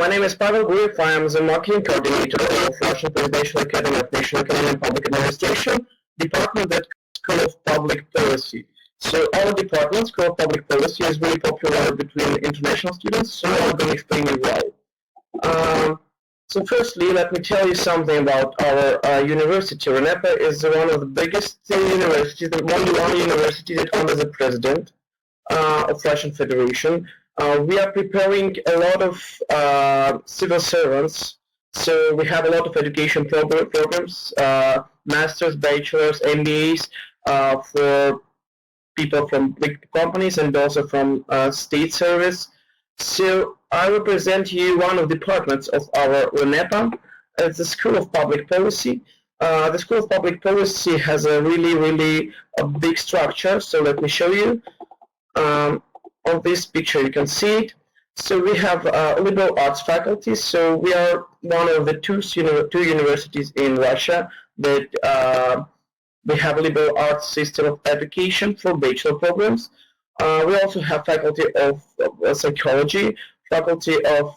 My name is Pavel Gurev. I am the marketing coordinator of Russian Presidential Academy of National Economic and Public Administration, department at School of Public Policy. So our department, School of Public Policy, is very popular between international students, so I'm going to explain it well. So firstly, let me tell you something about our university. RUNEPA is one of the biggest universities, the only university that under the president of Russian Federation. We are preparing a lot of civil servants, so we have a lot of education programs, masters, bachelors, MBAs for people from big companies and also from state service. So I will present you one of the departments of our RUNEPA. It's the School of Public Policy. The School of Public Policy has a really big structure, so let me show you. On this picture you can see it. So we have liberal arts faculty, so we are one of the two universities in Russia that we have a liberal arts system of education for bachelor programs. We also have faculty of psychology, faculty of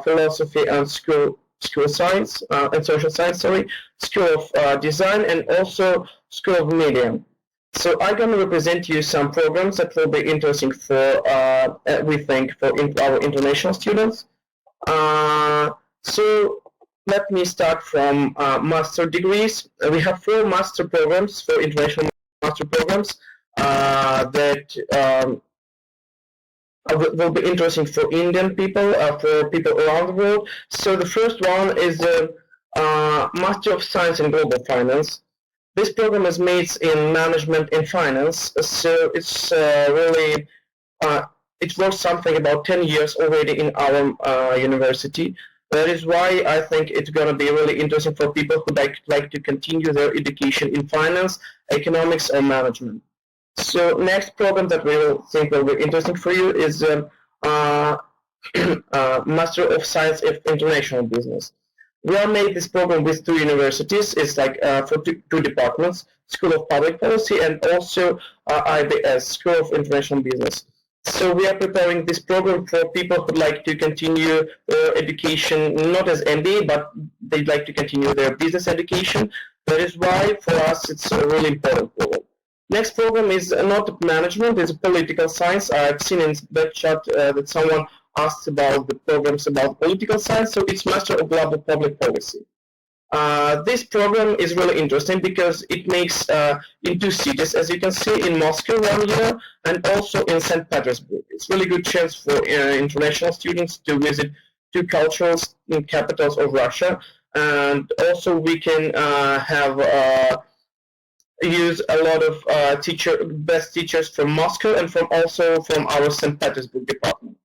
philosophy and school science and social science, school of design, and also school of media. So I'm going to represent you some programs that will be interesting for, we think, for our international students. So let me start from master degrees. We have 4 master programs for international master programs that will be interesting for Indian people, for people around the world. So the first one is the Master of Science in Global Finance. This program is made in management and finance, so it's really, it was something about 10 years already in our university. That is why I think it's going to be really interesting for people who like to continue their education in finance, economics, or management. So next program that we will think will be interesting for you is Master of Science in International Business. We have made this program with 2 universities. It's like for two departments, School of Public Policy and also IBS, School of International Business. So we are preparing this program for people who like to continue their education, not as MBA, but they'd like to continue their business education. That is why for us it's a really important program. Next program is not management, it's political science. I've seen in that chat that someone asked about the programs about political science, so it's Master of Global Public Policy. This program is really interesting because it makes in 2 cities, as you can see, in Moscow 1 year and also in St. Petersburg. It's really good chance for international students to visit 2 cultural capitals of Russia, and also we can have use a lot of best teachers from Moscow and also from our St. Petersburg department.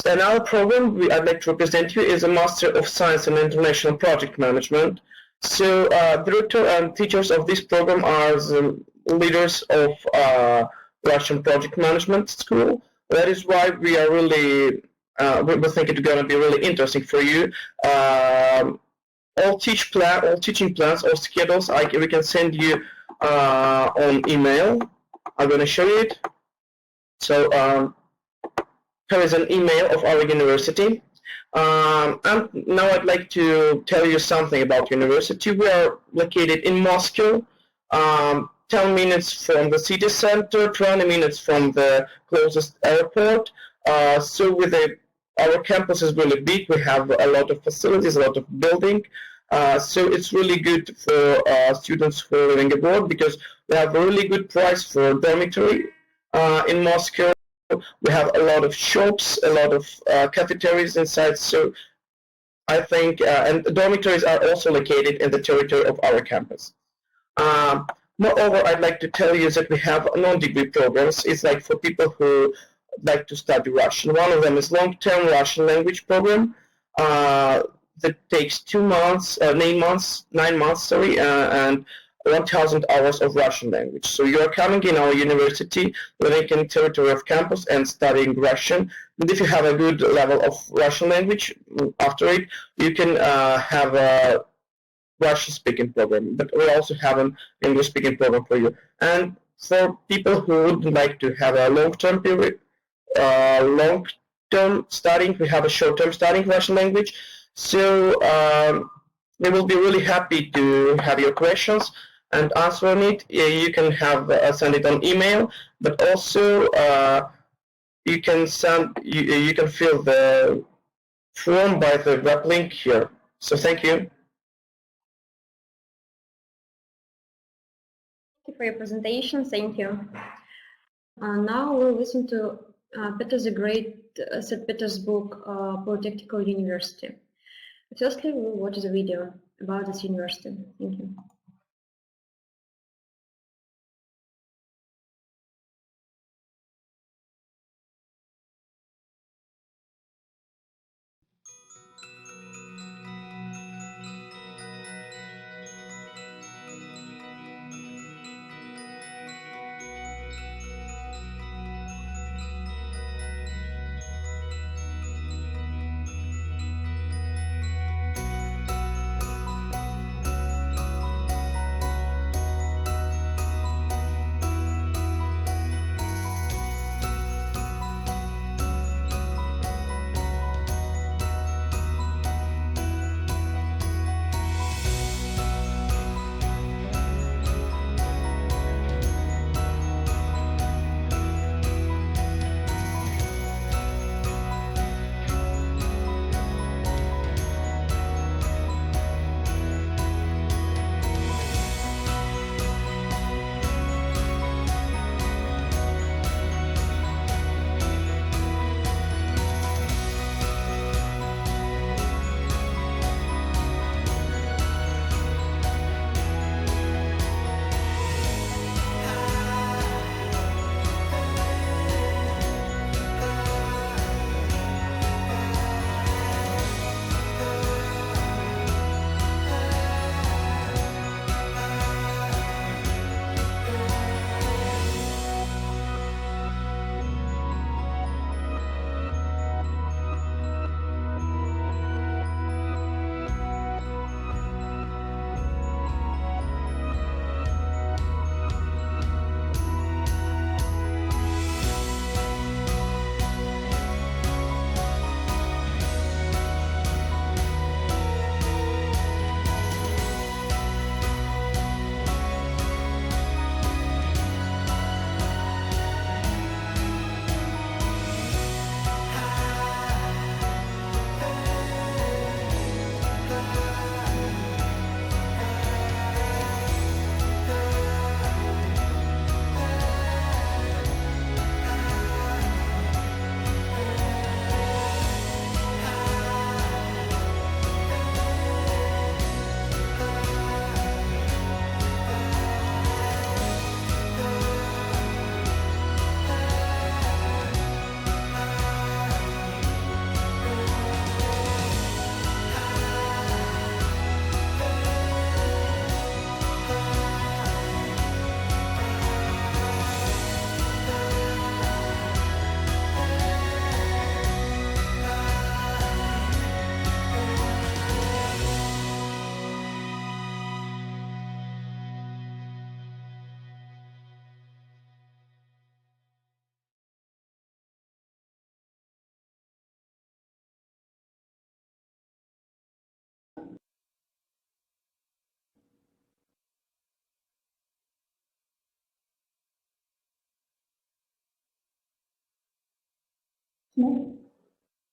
Another program I'd like to represent you is a Master of Science in International Project Management. So director and teachers of this program are the leaders of Russian Project Management School. That is why we are really, we think it's going to be really interesting for you. All teaching plans or schedules we can send you on email. I'm going to show you it. So here is an email of our university. And now I'd like to tell you something about university. We are located in Moscow, 10 minutes from the city center, 20 minutes from the closest airport. So with our campus is really big. We have a lot of facilities, a lot of building. So it's really good for students who are living abroad because We have a really good price for dormitory in Moscow. We have a lot of shops, a lot of cafeterias inside. So I think, and dormitories are also located in the territory of our campus. Moreover, I'd like to tell you that we have non-degree programs. It's like for people who like to study Russian. One of them is long-term Russian language program that takes 2 months, 9 months, and 1,000 hours of Russian language. So you are coming in our university, living in the territory of campus and studying Russian. And if you have a good level of Russian language, after it, you can have a Russian-speaking program. But we also have an English-speaking program for you. And for people who would like to have a long-term period, long-term studying, we have a short-term studying Russian language. So we will be really happy to have your questions and answer on it. You can have send it on email, but also you can you can fill the form by the web link here. So thank you. Thank you for your presentation. Thank you. Now we'll listen to Peter the Great, St. Petersburg Polytechnical University. Firstly, we'll watch the video about this university. Thank you.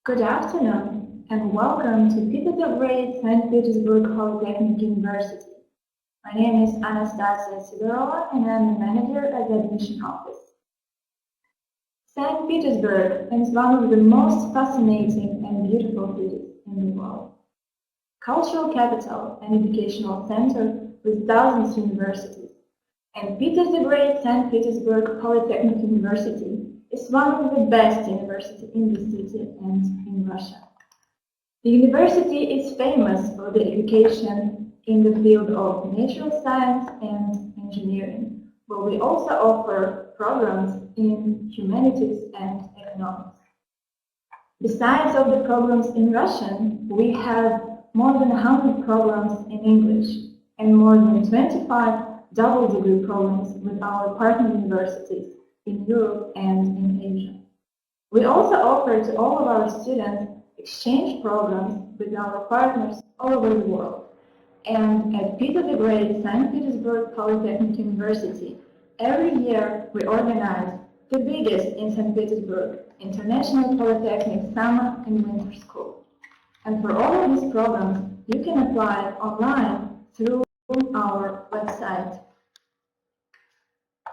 Good afternoon and welcome to Peter the Great St. Petersburg Polytechnic University. My name is Anastasia Sidorova, and I'm the manager at the admission office. St. Petersburg is one of the most fascinating and beautiful cities in the world. Cultural capital and educational center with thousands of universities. And Peter the Great St. Petersburg Polytechnic University is one of the best universities in the city and in Russia. The university is famous for the education in the field of natural science and engineering, but we also offer programs in humanities and economics. Besides of the programs in Russian, we have more than 100 programs in English and more than 25 double degree programs with our partner universities in Europe and in Asia. We also offer to all of our students exchange programs with our partners all over the world. And at Peter the Great St. Petersburg Polytechnic University, every year we organize the biggest in St. Petersburg International Polytechnic Summer and Winter School. And for all of these programs, you can apply online through our website.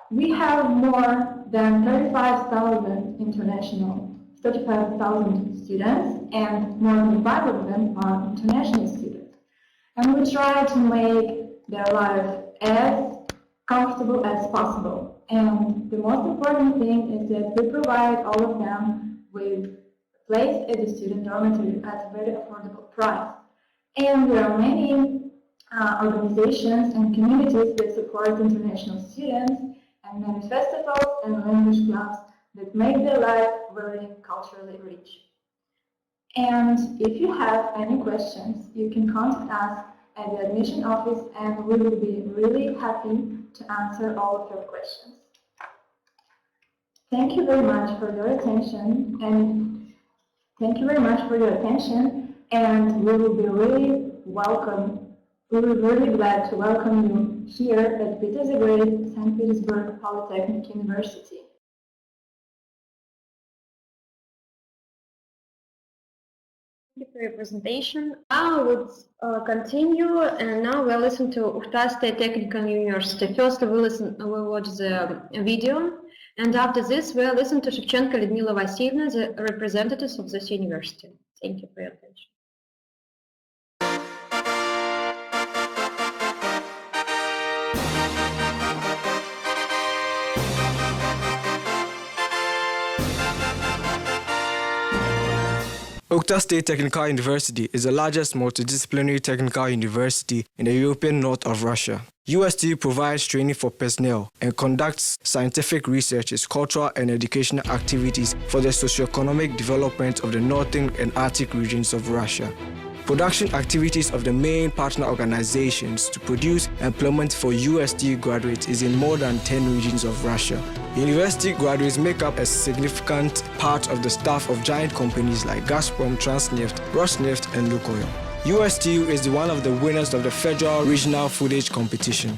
We have more than 35,000 students, and more than 5 of them are international students. And we try to make their life as comfortable as possible. And the most important thing is that we provide all of them with a place at the student dormitory at a very affordable price. And there are many organizations and communities that support international students, and many festivals and language clubs that make their life very culturally rich. And if you have any questions, you can contact us at the admission office, and we will be really happy to answer all of your questions. Thank you very much for your attention, and we will be really glad to welcome you here at Peter the Great St. Petersburg Polytechnic University. Thank you for your presentation. Now let's continue, and now we'll listen to Ukhta State Technical University. First we'll watch the video, and after this we'll listen to Shevchenko Lyudmila Vasilyevna, the representatives of this university. Thank you for your attention. Ukhta State Technical University is the largest multidisciplinary technical university in the European north of Russia. USTU provides training for personnel and conducts scientific research, cultural and educational activities for the socio-economic development of the northern and Arctic regions of Russia. Production activities of the main partner organizations to produce employment for USTU graduates is in more than 10 regions of Russia. University graduates make up a significant part of the staff of giant companies like Gazprom, Transneft, Rosneft, and Lukoil. USTU is one of the winners of the Federal Regional Footage Competition.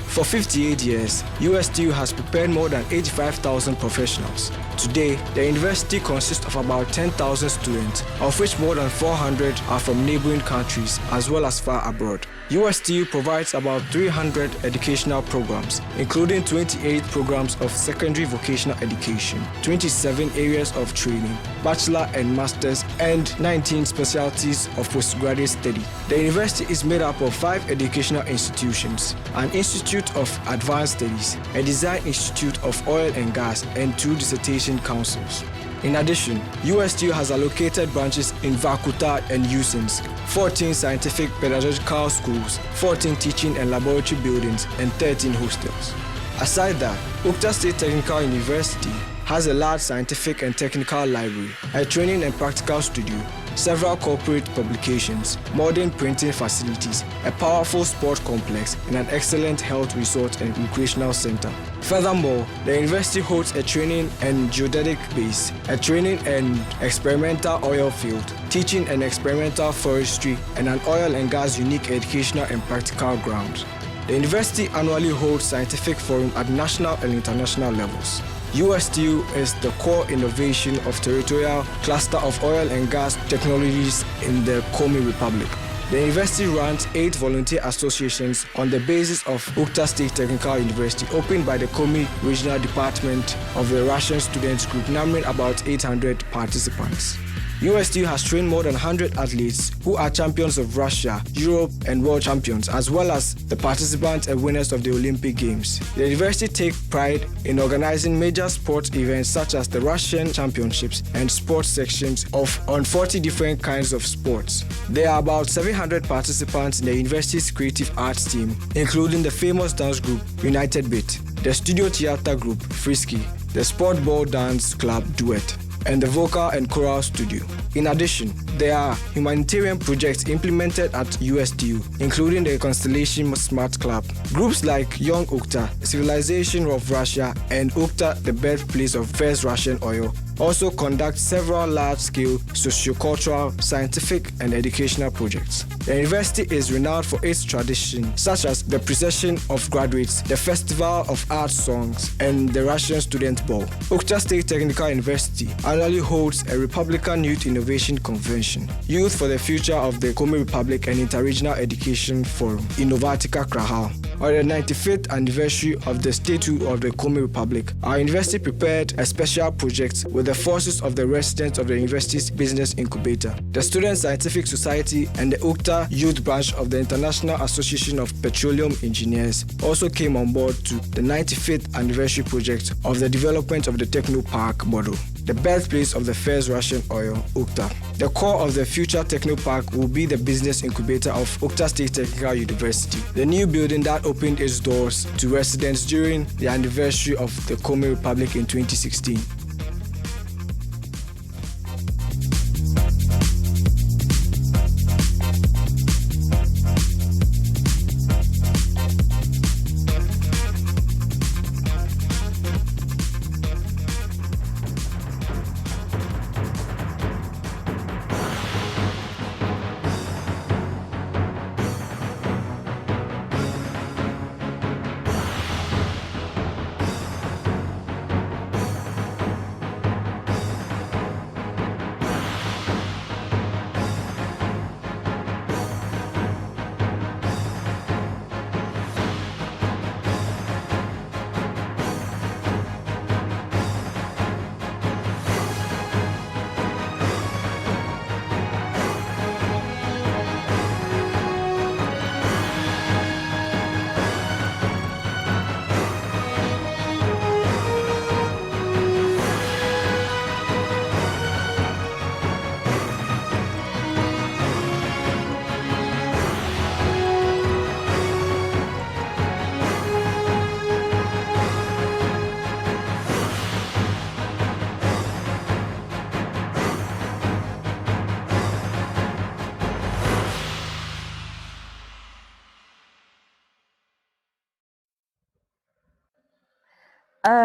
For 58 years, USTU has prepared more than 85,000 professionals. Today, the university consists of about 10,000 students, of which more than 400 are from neighboring countries as well as far abroad. USTU provides about 300 educational programs, including 28 programs of secondary vocational education, 27 areas of training, bachelor and master's, and 19 specialties of postgraduate study. The university is made up of 5 educational institutions, an Institute of Advanced Studies, a Design Institute of Oil and Gas, and 2 dissertation councils. In addition, USTU has allocated branches in Vorkuta and Usinsk, 14 scientific pedagogical schools, 14 teaching and laboratory buildings, and 13 hostels. Aside that, Ukhta State Technical University has a large scientific and technical library, a training and practical studio, several corporate publications, modern printing facilities, a powerful sport complex, and an excellent health resort and recreational center. Furthermore, the university holds a training and geodetic base, a training and experimental oil field, teaching and experimental forestry, and an oil and gas unique educational and practical ground. The university annually holds scientific forum at national and international levels. USTU is the core innovation of territorial cluster of oil and gas technologies in the Komi Republic. The university runs 8 volunteer associations on the basis of Ukhta State Technical University, opened by the Komi Regional Department of the Russian Students Group, numbering about 800 participants. USTU has trained more than 100 athletes who are champions of Russia, Europe, and world champions, as well as the participants and winners of the Olympic Games. The university takes pride in organizing major sports events such as the Russian Championships and sports sections on 40 different kinds of sports. There are about 700 participants in the university's creative arts team, including the famous dance group United Beat, the studio theater group Frisky, the sport ball dance club Duet, and the vocal and choral studio. In addition, there are humanitarian projects implemented at USTU, including the Constellation Smart Club. Groups like Young Ukhta, Civilization of Russia, and Ukhta, the birthplace of first Russian oil, also conduct several large-scale socio-cultural, scientific, and educational projects. The university is renowned for its traditions, such as the procession of graduates, the Festival of Art Songs, and the Russian Student Ball. Ukhta State Technical University annually holds a Republican Youth Innovation Convention, Youth for the Future of the Komi Republic and Interregional Education Forum, Innovatica Krahal. On the 95th anniversary of the statehood of the Komi Republic, our university prepared a special project with the forces of the residents of the university's business incubator, the Student Scientific Society, and the Ukhta Youth Branch of the International Association of Petroleum Engineers also came on board to the 95th anniversary project of the development of the Techno Park model, the birthplace of the first Russian oil, Ukhta. The core of the future Techno Park will be the business incubator of Ukhta State Technical University, the new building that opened its doors to residents during the anniversary of the Komi Republic in 2016.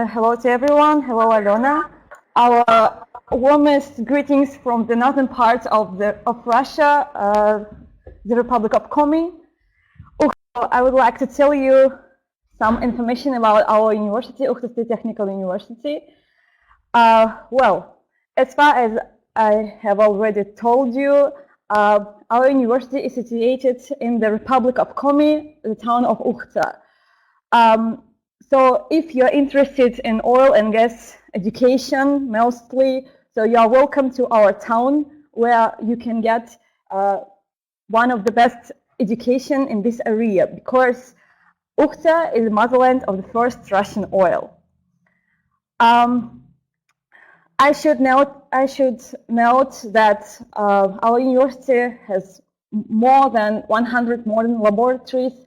Hello to everyone. Hello, Alona. Our warmest greetings from the northern part of Russia, the Republic of Komi. I would like to tell you some information about our university, Ukhta State Technical University. Well, as far as I have already told you, our university is situated in the Republic of Komi, the town of Ukhta. So if you're interested in oil and gas education mostly, so you are welcome to our town where you can get one of the best education in this area, because Ukhta is the motherland of the first Russian oil. I should note that our university has more than 100 modern laboratories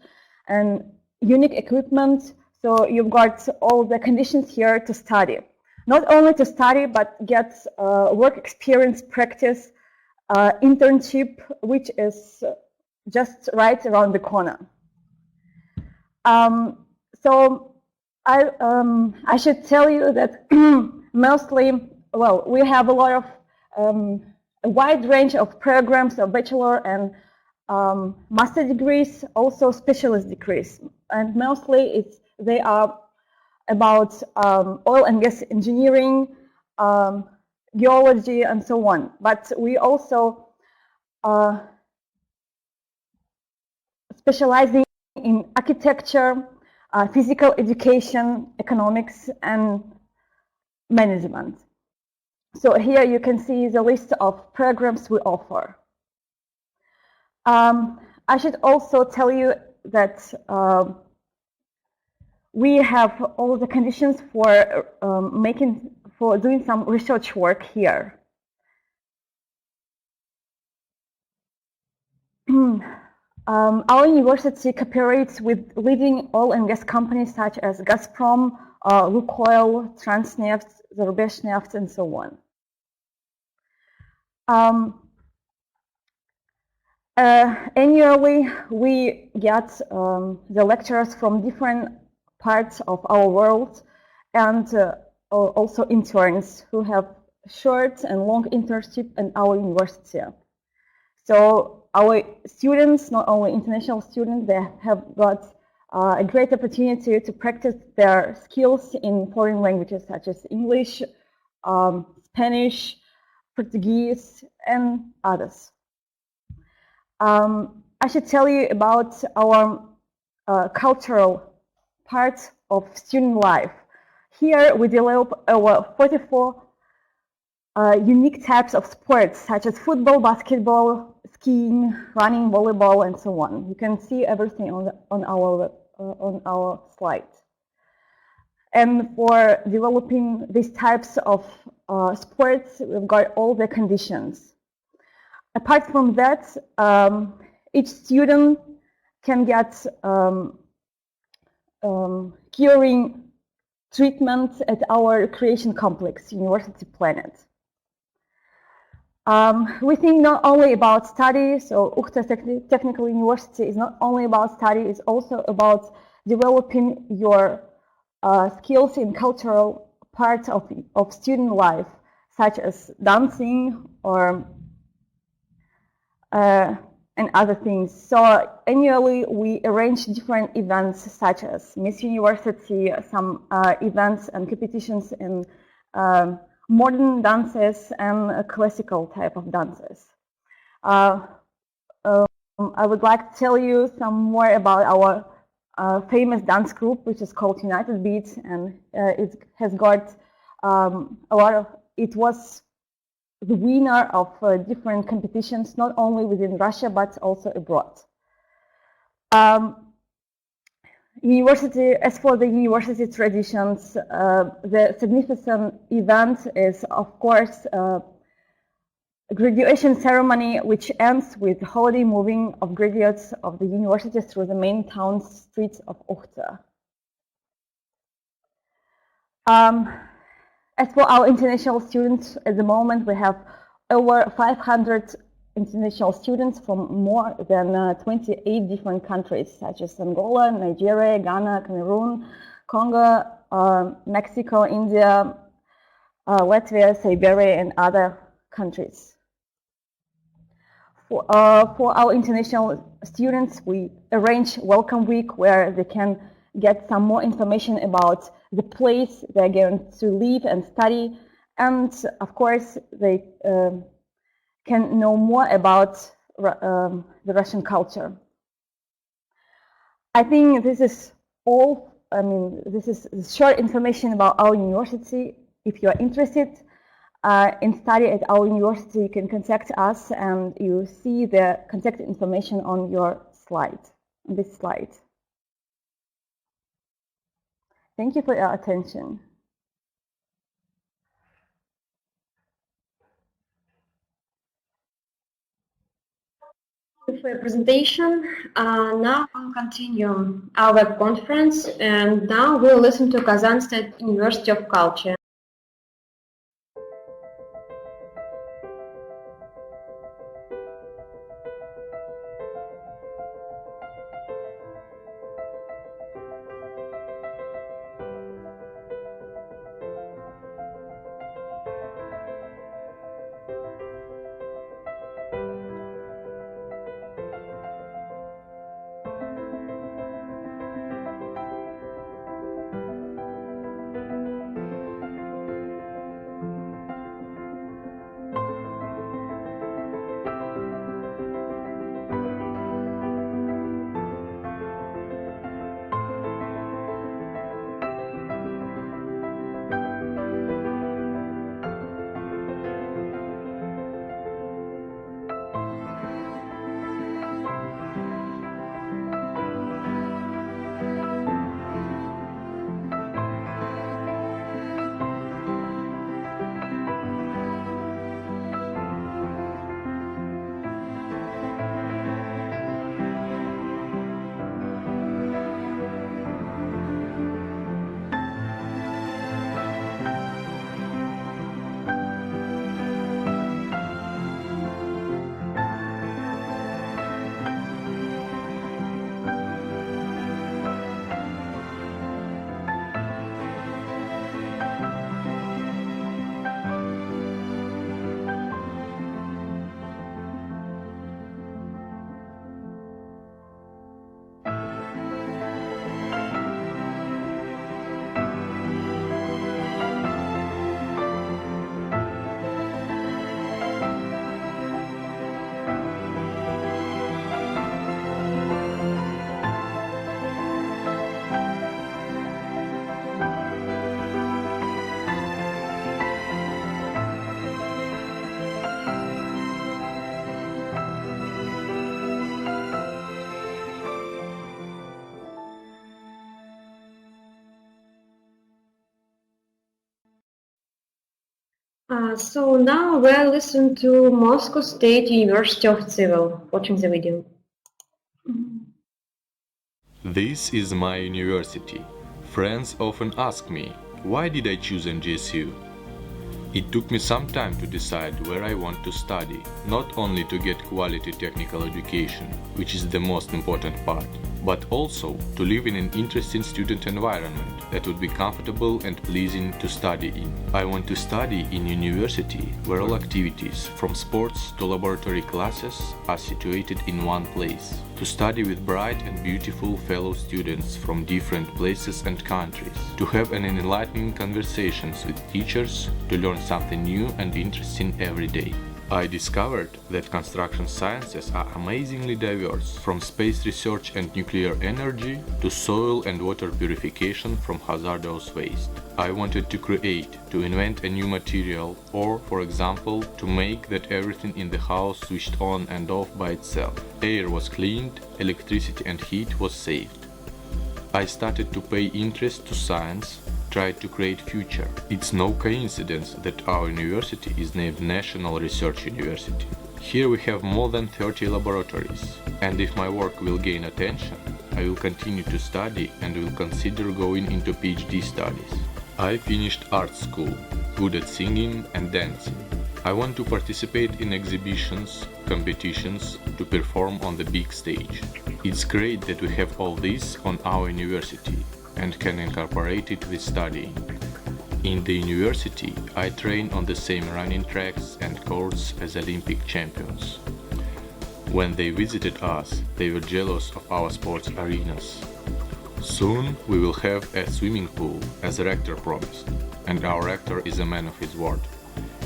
and unique equipment. So you've got all the conditions here to study. Not only to study, but get work experience, practice, internship, which is just right around the corner. So I should tell you that mostly, well, we have a lot of a wide range of programs of bachelor and master degrees, also specialist degrees, and mostly they are about oil and gas engineering, geology, and so on. But we also specializing in architecture, physical education, economics, and management. So here you can see the list of programs we offer. I should also tell you that we have all the conditions for doing some research work here. Our university cooperates with leading oil and gas companies such as Gazprom, Lukoil, Transneft, Zarubezhneft, and so on. Annually, we get the lecturers from different parts of our world and also interns who have short and long internship in our university. So our students, not only international students, they have got a great opportunity to practice their skills in foreign languages such as English, Spanish, Portuguese, and others. I should tell you about our cultural part of student life. Here we develop over 44 unique types of sports such as football, basketball, skiing, running, volleyball, and so on. You can see everything on our slide. And for developing these types of sports, we've got all the conditions. Apart from that, each student can get curing treatment at our recreation complex, University Planet. We think not only about study, so Uchta Technical University is not only about study, it's also about developing your skills in cultural part of student life, such as dancing or and other things. So annually we arrange different events such as Miss University, some events and competitions in modern dances and classical type of dances. I would like to tell you some more about our famous dance group, which is called United Beats, and it has got a lot of, it was the winner of different competitions, not only within Russia, but also abroad. As for the university traditions, the significant event is, of course, a graduation ceremony, which ends with holiday moving of graduates of the university through the main town streets of Uchta. As for our international students, at the moment we have over 500 international students from more than 28 different countries, such as Angola, Nigeria, Ghana, Cameroon, Congo, Mexico, India, Latvia, Siberia, and other countries. For our international students, we arrange Welcome Week where they can get some more information about the place they're going to live and study, and of course they can know more about the Russian culture. I think this is all. I mean, this is short information about our university. If you are interested in study at our university, you can contact us, and you see the contact information on your slide, on this slide. Thank you for your attention. Thank you for your presentation. Now we'll continue our web conference, and now we'll listen to Kazan State University of Culture. So now we'll listen to Moscow State University of Civil, watching the video. This is my university. Friends often ask me, why did I choose MGSU? It took me some time to decide where I want to study, not only to get quality technical education, which is the most important part, but also to live in an interesting student environment that would be comfortable and pleasing to study in. I want to study in a university where all activities, from sports to laboratory classes, are situated in one place. To study with bright and beautiful fellow students from different places and countries. To have an enlightening conversations with teachers, to learn something new and interesting every day. I discovered that construction sciences are amazingly diverse, from space research and nuclear energy to soil and water purification from hazardous waste. I wanted to create, to invent a new material, or, for example, to make that everything in the house switched on and off by itself. Air was cleaned, electricity and heat was saved. I started to pay interest to science, tried to create future. It's no coincidence that our university is named National Research University. Here we have more than 30 laboratories, and if my work will gain attention, I will continue to study and will consider going into PhD studies. I finished art school, good at singing and dancing. I want to participate in exhibitions, competitions, to perform on the big stage. It's great that we have all this on our university and can incorporate it with studying. In the university, I train on the same running tracks and courts as Olympic champions. When they visited us, they were jealous of our sports arenas. Soon we will have a swimming pool, as the rector promised, and our rector is a man of his word.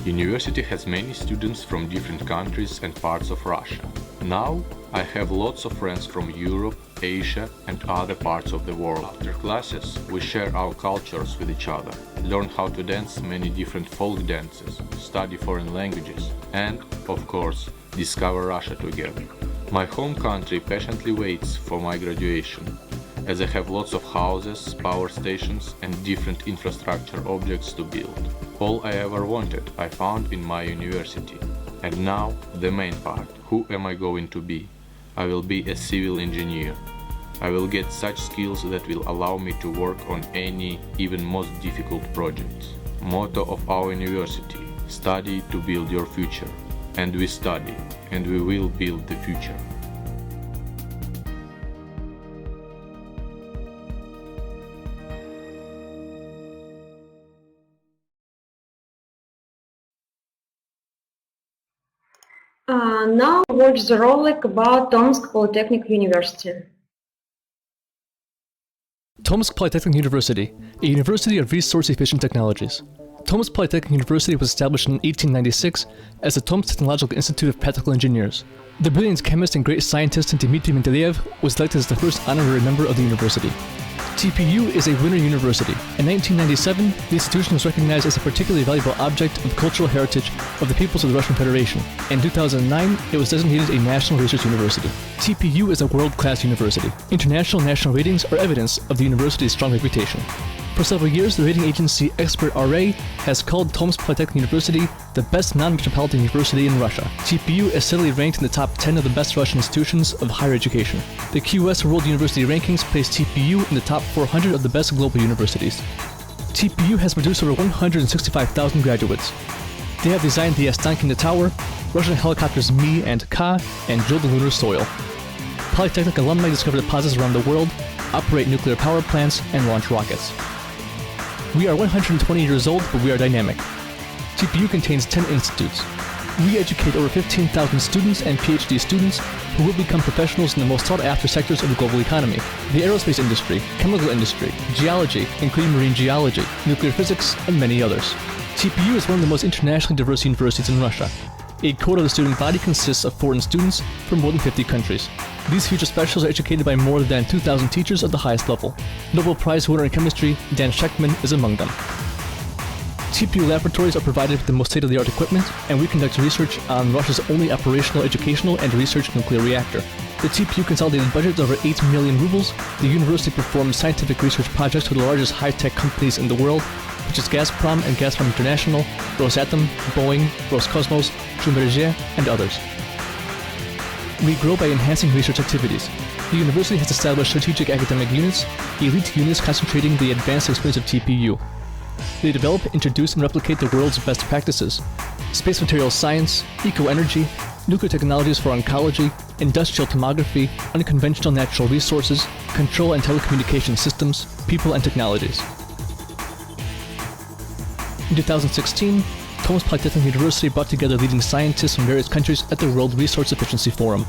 University has many students from different countries and parts of Russia. Now I have lots of friends from Europe, Asia and other parts of the world. After classes, we share our cultures with each other, learn how to dance many different folk dances, study foreign languages and, of course, discover Russia together. My home country patiently waits for my graduation, as I have lots of houses, power stations and different infrastructure objects to build. All I ever wanted I found in my university. And now, the main part, who am I going to be? I will be a civil engineer. I will get such skills that will allow me to work on any, even most difficult projects. Motto of our university, study to build your future. And we study, and we will build the future. Now watch the rolic about Tomsk Polytechnic University. Tomsk Polytechnic University, a university of resource-efficient technologies. Tomsk Polytechnic University was established in 1896 as the Tomsk Technological Institute of Practical Engineers. The brilliant chemist and great scientist Dmitry Mendeleev was elected as the first honorary member of the university. TPU is a winter university. In 1997, the institution was recognized as a particularly valuable object of cultural heritage of the peoples of the Russian Federation. In 2009, it was designated a national research university. TPU is a world-class university. International and national ratings are evidence of the university's strong reputation. For several years, the rating agency Expert RA has called Tomsk Polytechnic University the best non-metropolitan university in Russia. TPU is steadily ranked in the top 10 of the best Russian institutions of higher education. The QS World University Rankings place TPU in the top 400 of the best global universities. TPU has produced over 165,000 graduates. They have designed the Ostankino Tower, Russian helicopters Mi and Ka, and drilled the lunar soil. Polytechnic alumni discover deposits around the world, operate nuclear power plants, and launch rockets. We are 120 years old, but we are dynamic. TPU contains 10 institutes. We educate over 15,000 students and PhD students who will become professionals in the most sought-after sectors of the global economy: the aerospace industry, chemical industry, geology, including marine geology, nuclear physics, and many others. TPU is one of the most internationally diverse universities in Russia. A quarter of the student body consists of foreign students from more than 50 countries. These future specialists are educated by more than 2,000 teachers at the highest level. Nobel Prize winner in chemistry, Dan Shechtman, is among them. TPU laboratories are provided with the most state-of-the-art equipment, and we conduct research on Russia's only operational, educational, and research nuclear reactor. The TPU consolidated budget is over 8 million rubles. The university performs scientific research projects with the largest high-tech companies in the world, such as Gazprom and Gazprom International, Rosatom, Boeing, Roscosmos, Schlumberger, and others. We grow by enhancing research activities. The university has established strategic academic units, elite units concentrating the advanced experience of TPU. They develop, introduce, and replicate the world's best practices: space materials science, eco-energy, nuclear technologies for oncology, industrial tomography, unconventional natural resources, control and telecommunication systems, people and technologies. In 2016, Thomas Polytechnic University brought together leading scientists from various countries at the World Resource Efficiency Forum.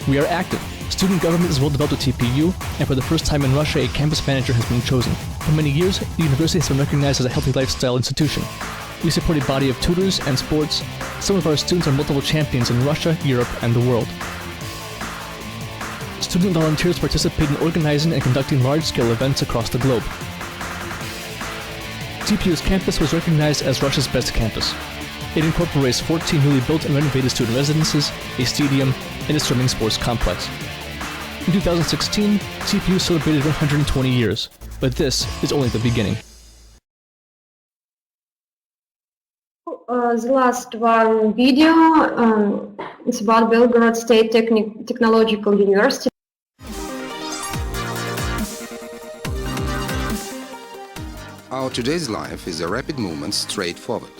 We are active. Student government is well developed at TPU, and for the first time in Russia, a campus manager has been chosen. For many years, the university has been recognized as a healthy lifestyle institution. We support a body of tutors and sports. Some of our students are multiple champions in Russia, Europe, and the world. Student volunteers participate in organizing and conducting large-scale events across the globe. TPU's campus was recognized as Russia's best campus. It incorporates 14 newly built and renovated student residences, a stadium, and a swimming sports complex. In 2016, TPU celebrated 120 years, but this is only the beginning. The last one video, it's about Belgorod State Technological University. Our today's life is a rapid movement straight forward.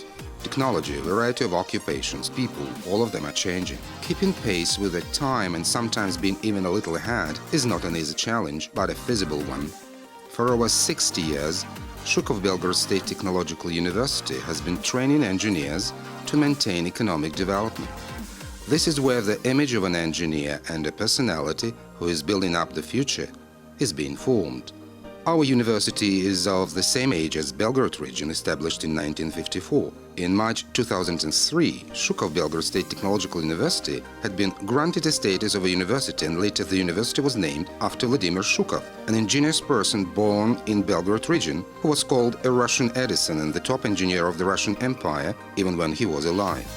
Technology, variety of occupations, people, all of them are changing. Keeping pace with the time and sometimes being even a little ahead is not an easy challenge, but a feasible one. For over 60 years, Shukov-Belgorod State Technological University has been training engineers to maintain economic development. This is where the image of an engineer and a personality who is building up the future is being formed. Our university is of the same age as Belgorod region, established in 1954. In March 2003, Shukov-Belgorod State Technological University had been granted a status of a university, and later the university was named after Vladimir Shukov, an ingenious person born in Belgorod region who was called a Russian Edison and the top engineer of the Russian Empire even when he was alive.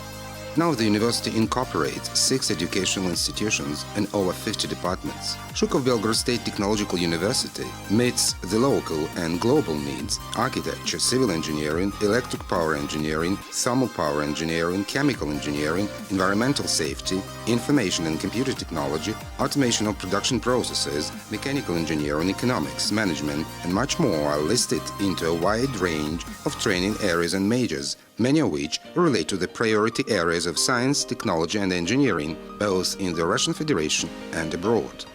Now the university incorporates 6 educational institutions and over 50 departments. Shukov-Belgorod State Technological University meets the local and global needs: architecture, civil engineering, electric power engineering, thermal power engineering, chemical engineering, environmental safety, information and computer technology, automation of production processes, mechanical engineering, economics, management, and much more are listed into a wide range of training areas and majors, many of which relate to the priority areas of science, technology and engineering, both in the Russian Federation and abroad.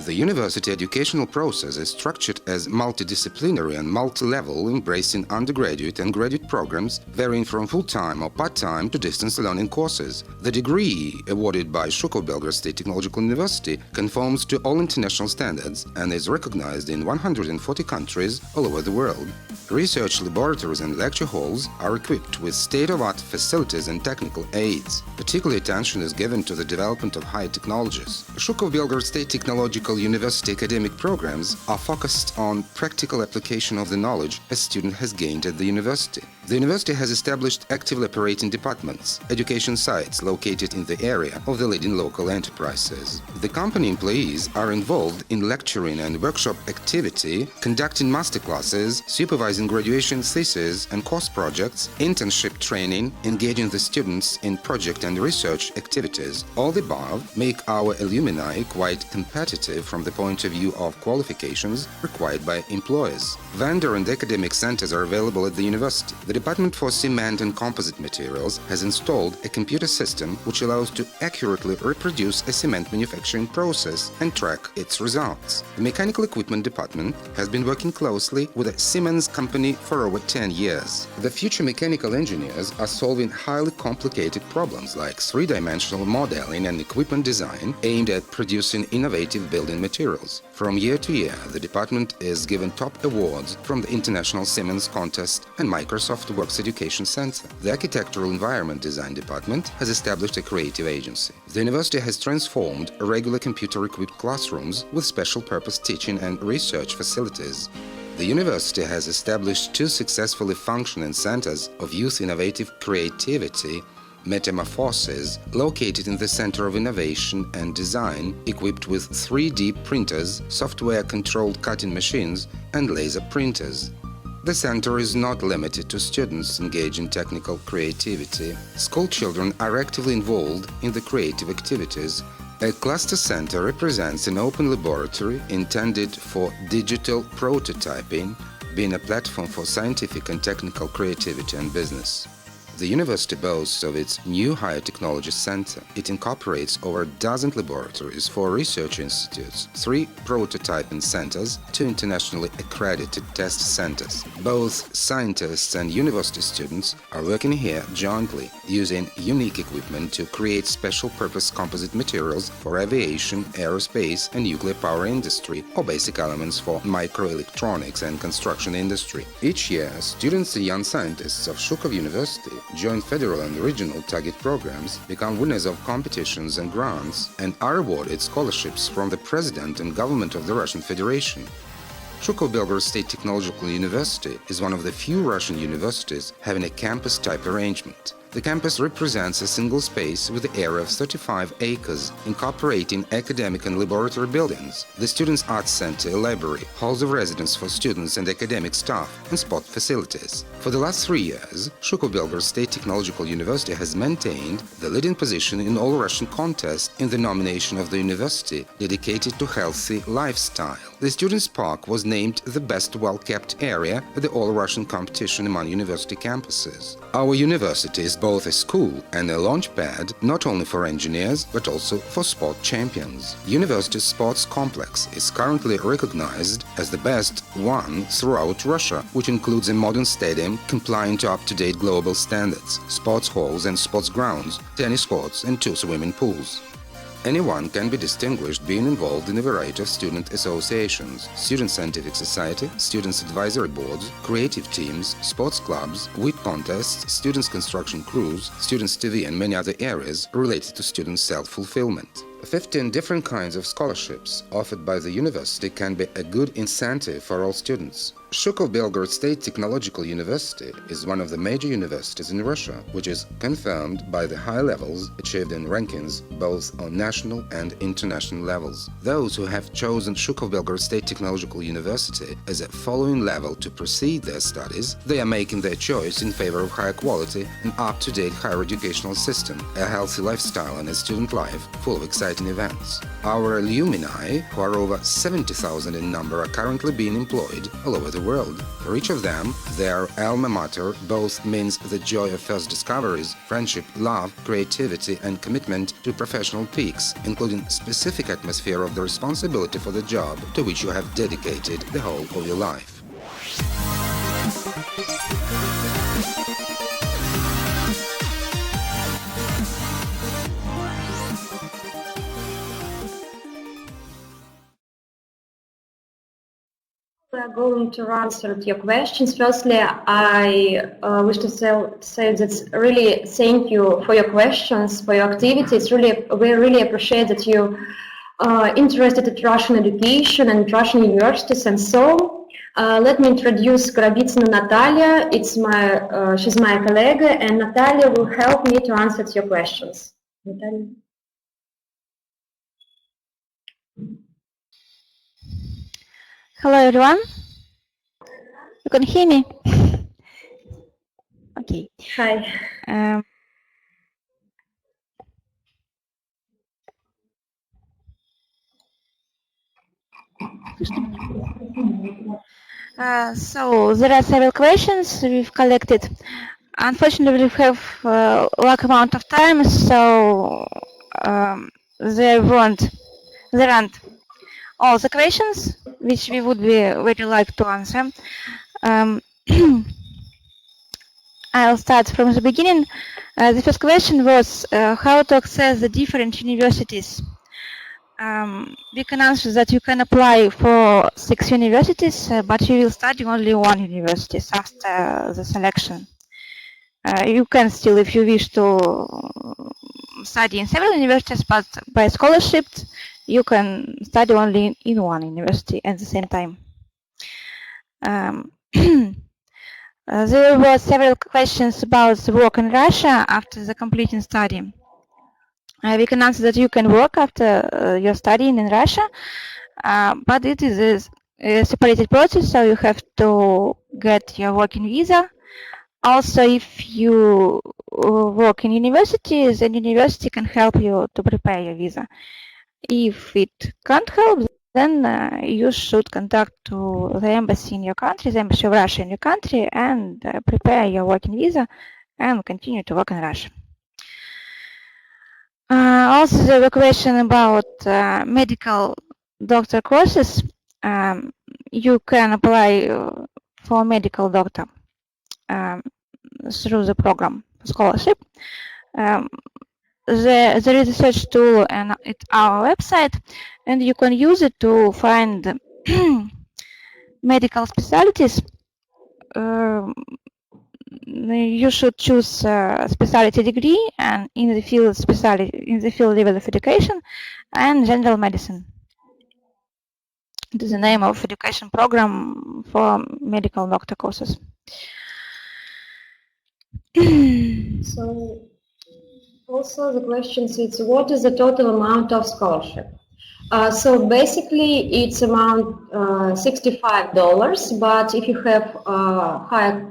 The university educational process is structured as multidisciplinary and multi-level, embracing undergraduate and graduate programs varying from full-time or part-time to distance learning courses. The degree awarded by Shukov-Belgorod State Technological University conforms to all international standards and is recognized in 140 countries all over the world. Research laboratories and lecture halls are equipped with state-of-art facilities and technical aids. Particular attention is given to the development of high technologies. Shukov-Belgorod State Technological University academic programs are focused on practical application of the knowledge a student has gained at the university. The university has established actively operating departments, education sites located in the area of the leading local enterprises. The company employees are involved in lecturing and workshop activity, conducting masterclasses, supervising graduation theses and course projects, internship training, engaging the students in project and research activities. All the above make our alumni quite competitive from the point of view of qualifications required by employers. Vendor and academic centers are available at the university. The Department for Cement and Composite Materials has installed a computer system which allows to accurately reproduce a cement manufacturing process and track its results. The Mechanical Equipment Department has been working closely with a Siemens company for over 10 years. The future mechanical engineers are solving highly complicated problems like three-dimensional modeling and equipment design aimed at producing innovative building materials. From year to year, the department is given top awards from the International Siemens Contest and Microsoft Works Education Center. The Architectural Environment Design Department has established a creative agency. The university has transformed regular computer-equipped classrooms with special-purpose teaching and research facilities. The university has established 2 successfully functioning centers of youth innovative creativity, Metamorphosis, located in the Center of Innovation and Design, equipped with 3D printers, software-controlled cutting machines and laser printers. The center is not limited to students engaged in technical creativity. School children are actively involved in the creative activities. A cluster center represents an open laboratory intended for digital prototyping, being a platform for scientific and technical creativity and business. The university boasts of its new Higher Technology Center. It incorporates over a dozen laboratories, 4 research institutes, 3 prototyping centers, 2 internationally accredited test centers. Both scientists and university students are working here jointly, using unique equipment to create special-purpose composite materials for aviation, aerospace and nuclear power industry, or basic elements for microelectronics and construction industry. Each year, students and young scientists of Shukov University join federal and regional target programs, become winners of competitions and grants, and are awarded scholarships from the President and Government of the Russian Federation. Shukov-Belgorod State Technological University is one of the few Russian universities having a campus-type arrangement. The campus represents a single space with an area of 35 acres, incorporating academic and laboratory buildings, the Students' Arts Center, a library, halls of residence for students and academic staff, and sport facilities. For the last 3 years, Shukov-Belgorod State Technological University has maintained the leading position in all Russian contests in the nomination of the university dedicated to healthy lifestyle. The Students' Park was named the best well-kept area at the all-Russian competition among university campuses. Our university is both a school and a launchpad not only for engineers but also for sport champions. University Sports Complex is currently recognized as the best one throughout Russia, which includes a modern stadium compliant to up-to-date global standards, sports halls and sports grounds, tennis courts and 2 swimming pools. Anyone can be distinguished being involved in a variety of student associations, student scientific society, students advisory boards, creative teams, sports clubs, wheat contests, students construction crews, students TV and many other areas related to student self-fulfillment. 15 different kinds of scholarships offered by the university can be a good incentive for all students. Shukov-Belgorod State Technological University is one of the major universities in Russia, which is confirmed by the high levels achieved in rankings both on national and international levels. Those who have chosen Shukov-Belgorod State Technological University as a following level to proceed their studies, they are making their choice in favor of higher quality and up-to-date higher educational system, a healthy lifestyle and a student life full of exciting events. Our alumni, who are over 70,000 in number, are currently being employed all over the world. For each of them, their alma mater both means the joy of first discoveries, friendship, love, creativity and commitment to professional peaks, including specific atmosphere of the responsibility for the job to which you have dedicated the whole of your life. We are going to answer your questions. Firstly, I wish to say that really thank you for your questions, for your activities. We really appreciate that you are interested in Russian education and Russian universities and so. Let me introduce Gorobitsina Natalia. She's my colleague, and Natalia will help me to answer your questions. Natalia. Hello everyone. You can hear me? Okay. Hi. So there are several questions we've collected. Unfortunately, we have lack amount of time, so there aren't all the questions which we would be very like to answer. I'll start from the beginning. The first question was how to access the different universities. We can answer that you can apply for 6 universities, but you will study only one university after the selection. You can still, if you wish to study in several universities, but by scholarship, you can study only in one university at the same time. There were several questions about the work in Russia after the completing study. We can answer that you can work after you're studying in Russia, but it is a separated process, so you have to get your working visa. Also, if you work in university, then university can help you to prepare your visa. If it can't help, then you should contact to the embassy in your country, the embassy of Russia in your country, and prepare your working visa and continue to work in Russia. Also, there was a question about medical doctor courses. You can apply for a medical doctor through the program scholarship. There is a search tool at our website, and you can use it to find medical specialties. You should choose specialty degree and in the field level of education and general medicine. It is the name of education program for medical doctor courses. So also the question is, what is the total amount of scholarship? So basically it's amount $65, but if you have high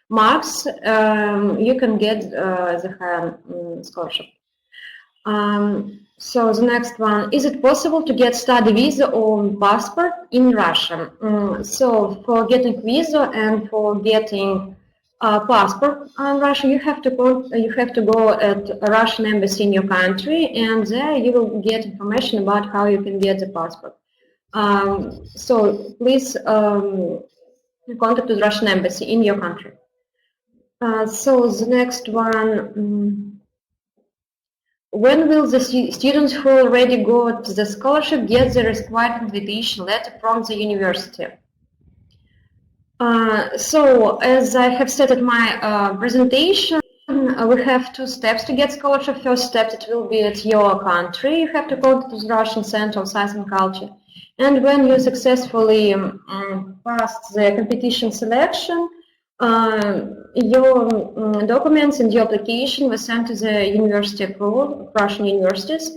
marks, you can get the higher scholarship. So the next one, is it possible to get study visa or passport in Russia? So for getting visa and for getting passport in Russia, you have to go at a Russian embassy in your country, and there you will get information about how you can get the passport. So please contact the Russian embassy in your country. So the next one, when will the students who already got the scholarship get the required invitation letter from the university? So as I have said at my presentation, we have two steps to get scholarship. First step, it will be at your country. You have to contact the Russian Center of Science and Culture. And when you successfully passed the competition selection, your documents and your application were sent to the university approval, Russian universities.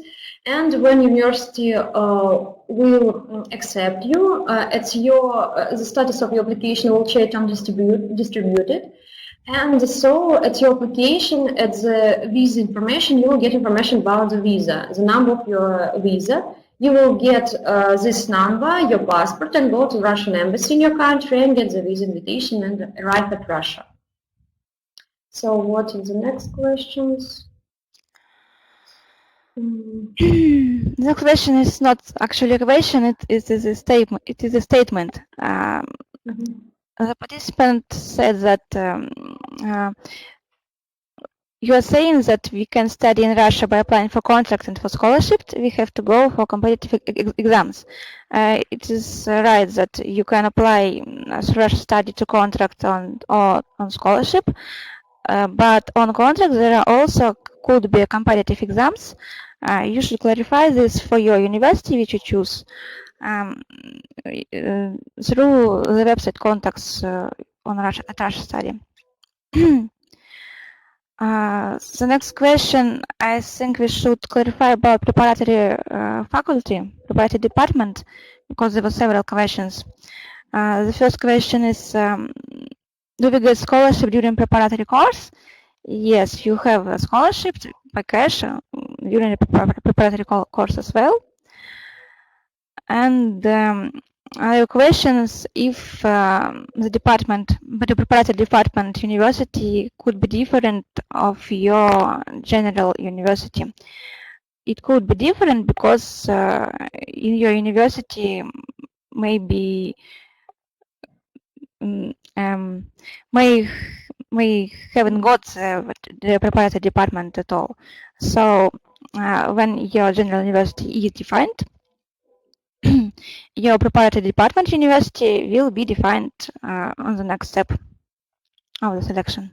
And when university will accept you, the status of your application will change and distributed. And so at your application, at the visa information, you will get information about the visa, the number of your visa. You will get this number, your passport, and go to the Russian embassy in your country and get the visa invitation and arrive at Russia. So what are the next questions? The question is not actually a question, it is a statement. It is a statement. The participant said that you are saying that we can study in Russia by applying for contracts and for scholarships. We have to go for competitive exams. It is right that you can apply as Russia.study to contract or on scholarship, but on contract there are also could be competitive exams. You should clarify this for your university which you choose through the website contacts on Russia.study. The next question, I think we should clarify about preparatory faculty, preparatory department, because there were several questions. The first question is, do we get scholarship during preparatory course? Yes, you have a scholarship by cash during the preparatory course as well. And other questions, if the preparatory department university could be different of your general university. It could be different because in your university maybe may haven't got the preparatory department at all. So when your general university is defined, your preparatory department university will be defined on the next step of the selection.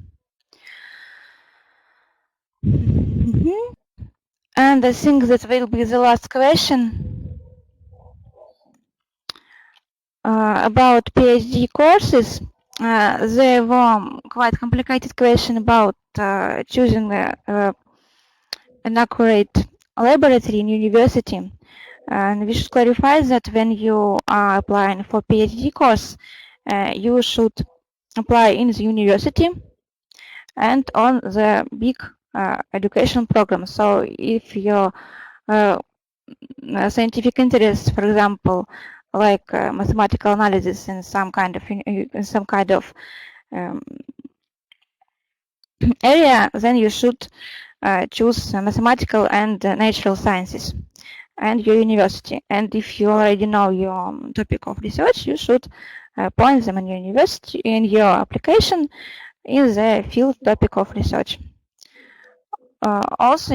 And I think that will be the last question about PhD courses. There were quite complicated question about choosing an accurate laboratory in university. And we should clarify that when you are applying for PhD course, you should apply in the university and on the big education program. So if your scientific interest, for example, like mathematical analysis in some kind of area, then you should choose mathematical and natural sciences and your university. And if you already know your topic of research, you should point them in your university, in your application, in the field topic of research. Also,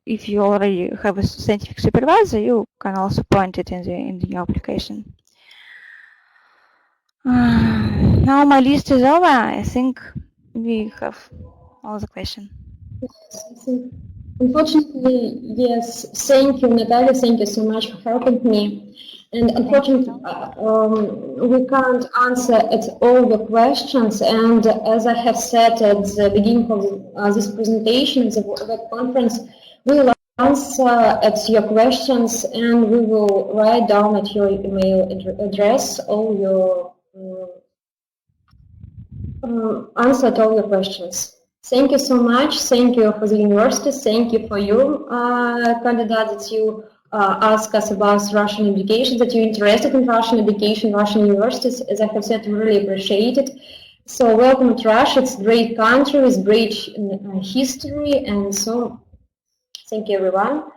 if you already have a scientific supervisor, you can also point it in your application. Now my list is over. I think we have all the questions. Unfortunately, yes. Thank you, Natalia. Thank you so much for helping me. And unfortunately, we can't answer at all the questions. And as I have said at the beginning of this presentation, the web conference, we will answer at your questions, and we will write down at your email address all your answer to all your questions. Thank you so much. Thank you for the university. Thank you for you, candidate, that you ask us about Russian education, that you're interested in Russian education, Russian universities. As I have said, we really appreciate it. So welcome to Russia. It's a great country with great history. And so thank you, everyone.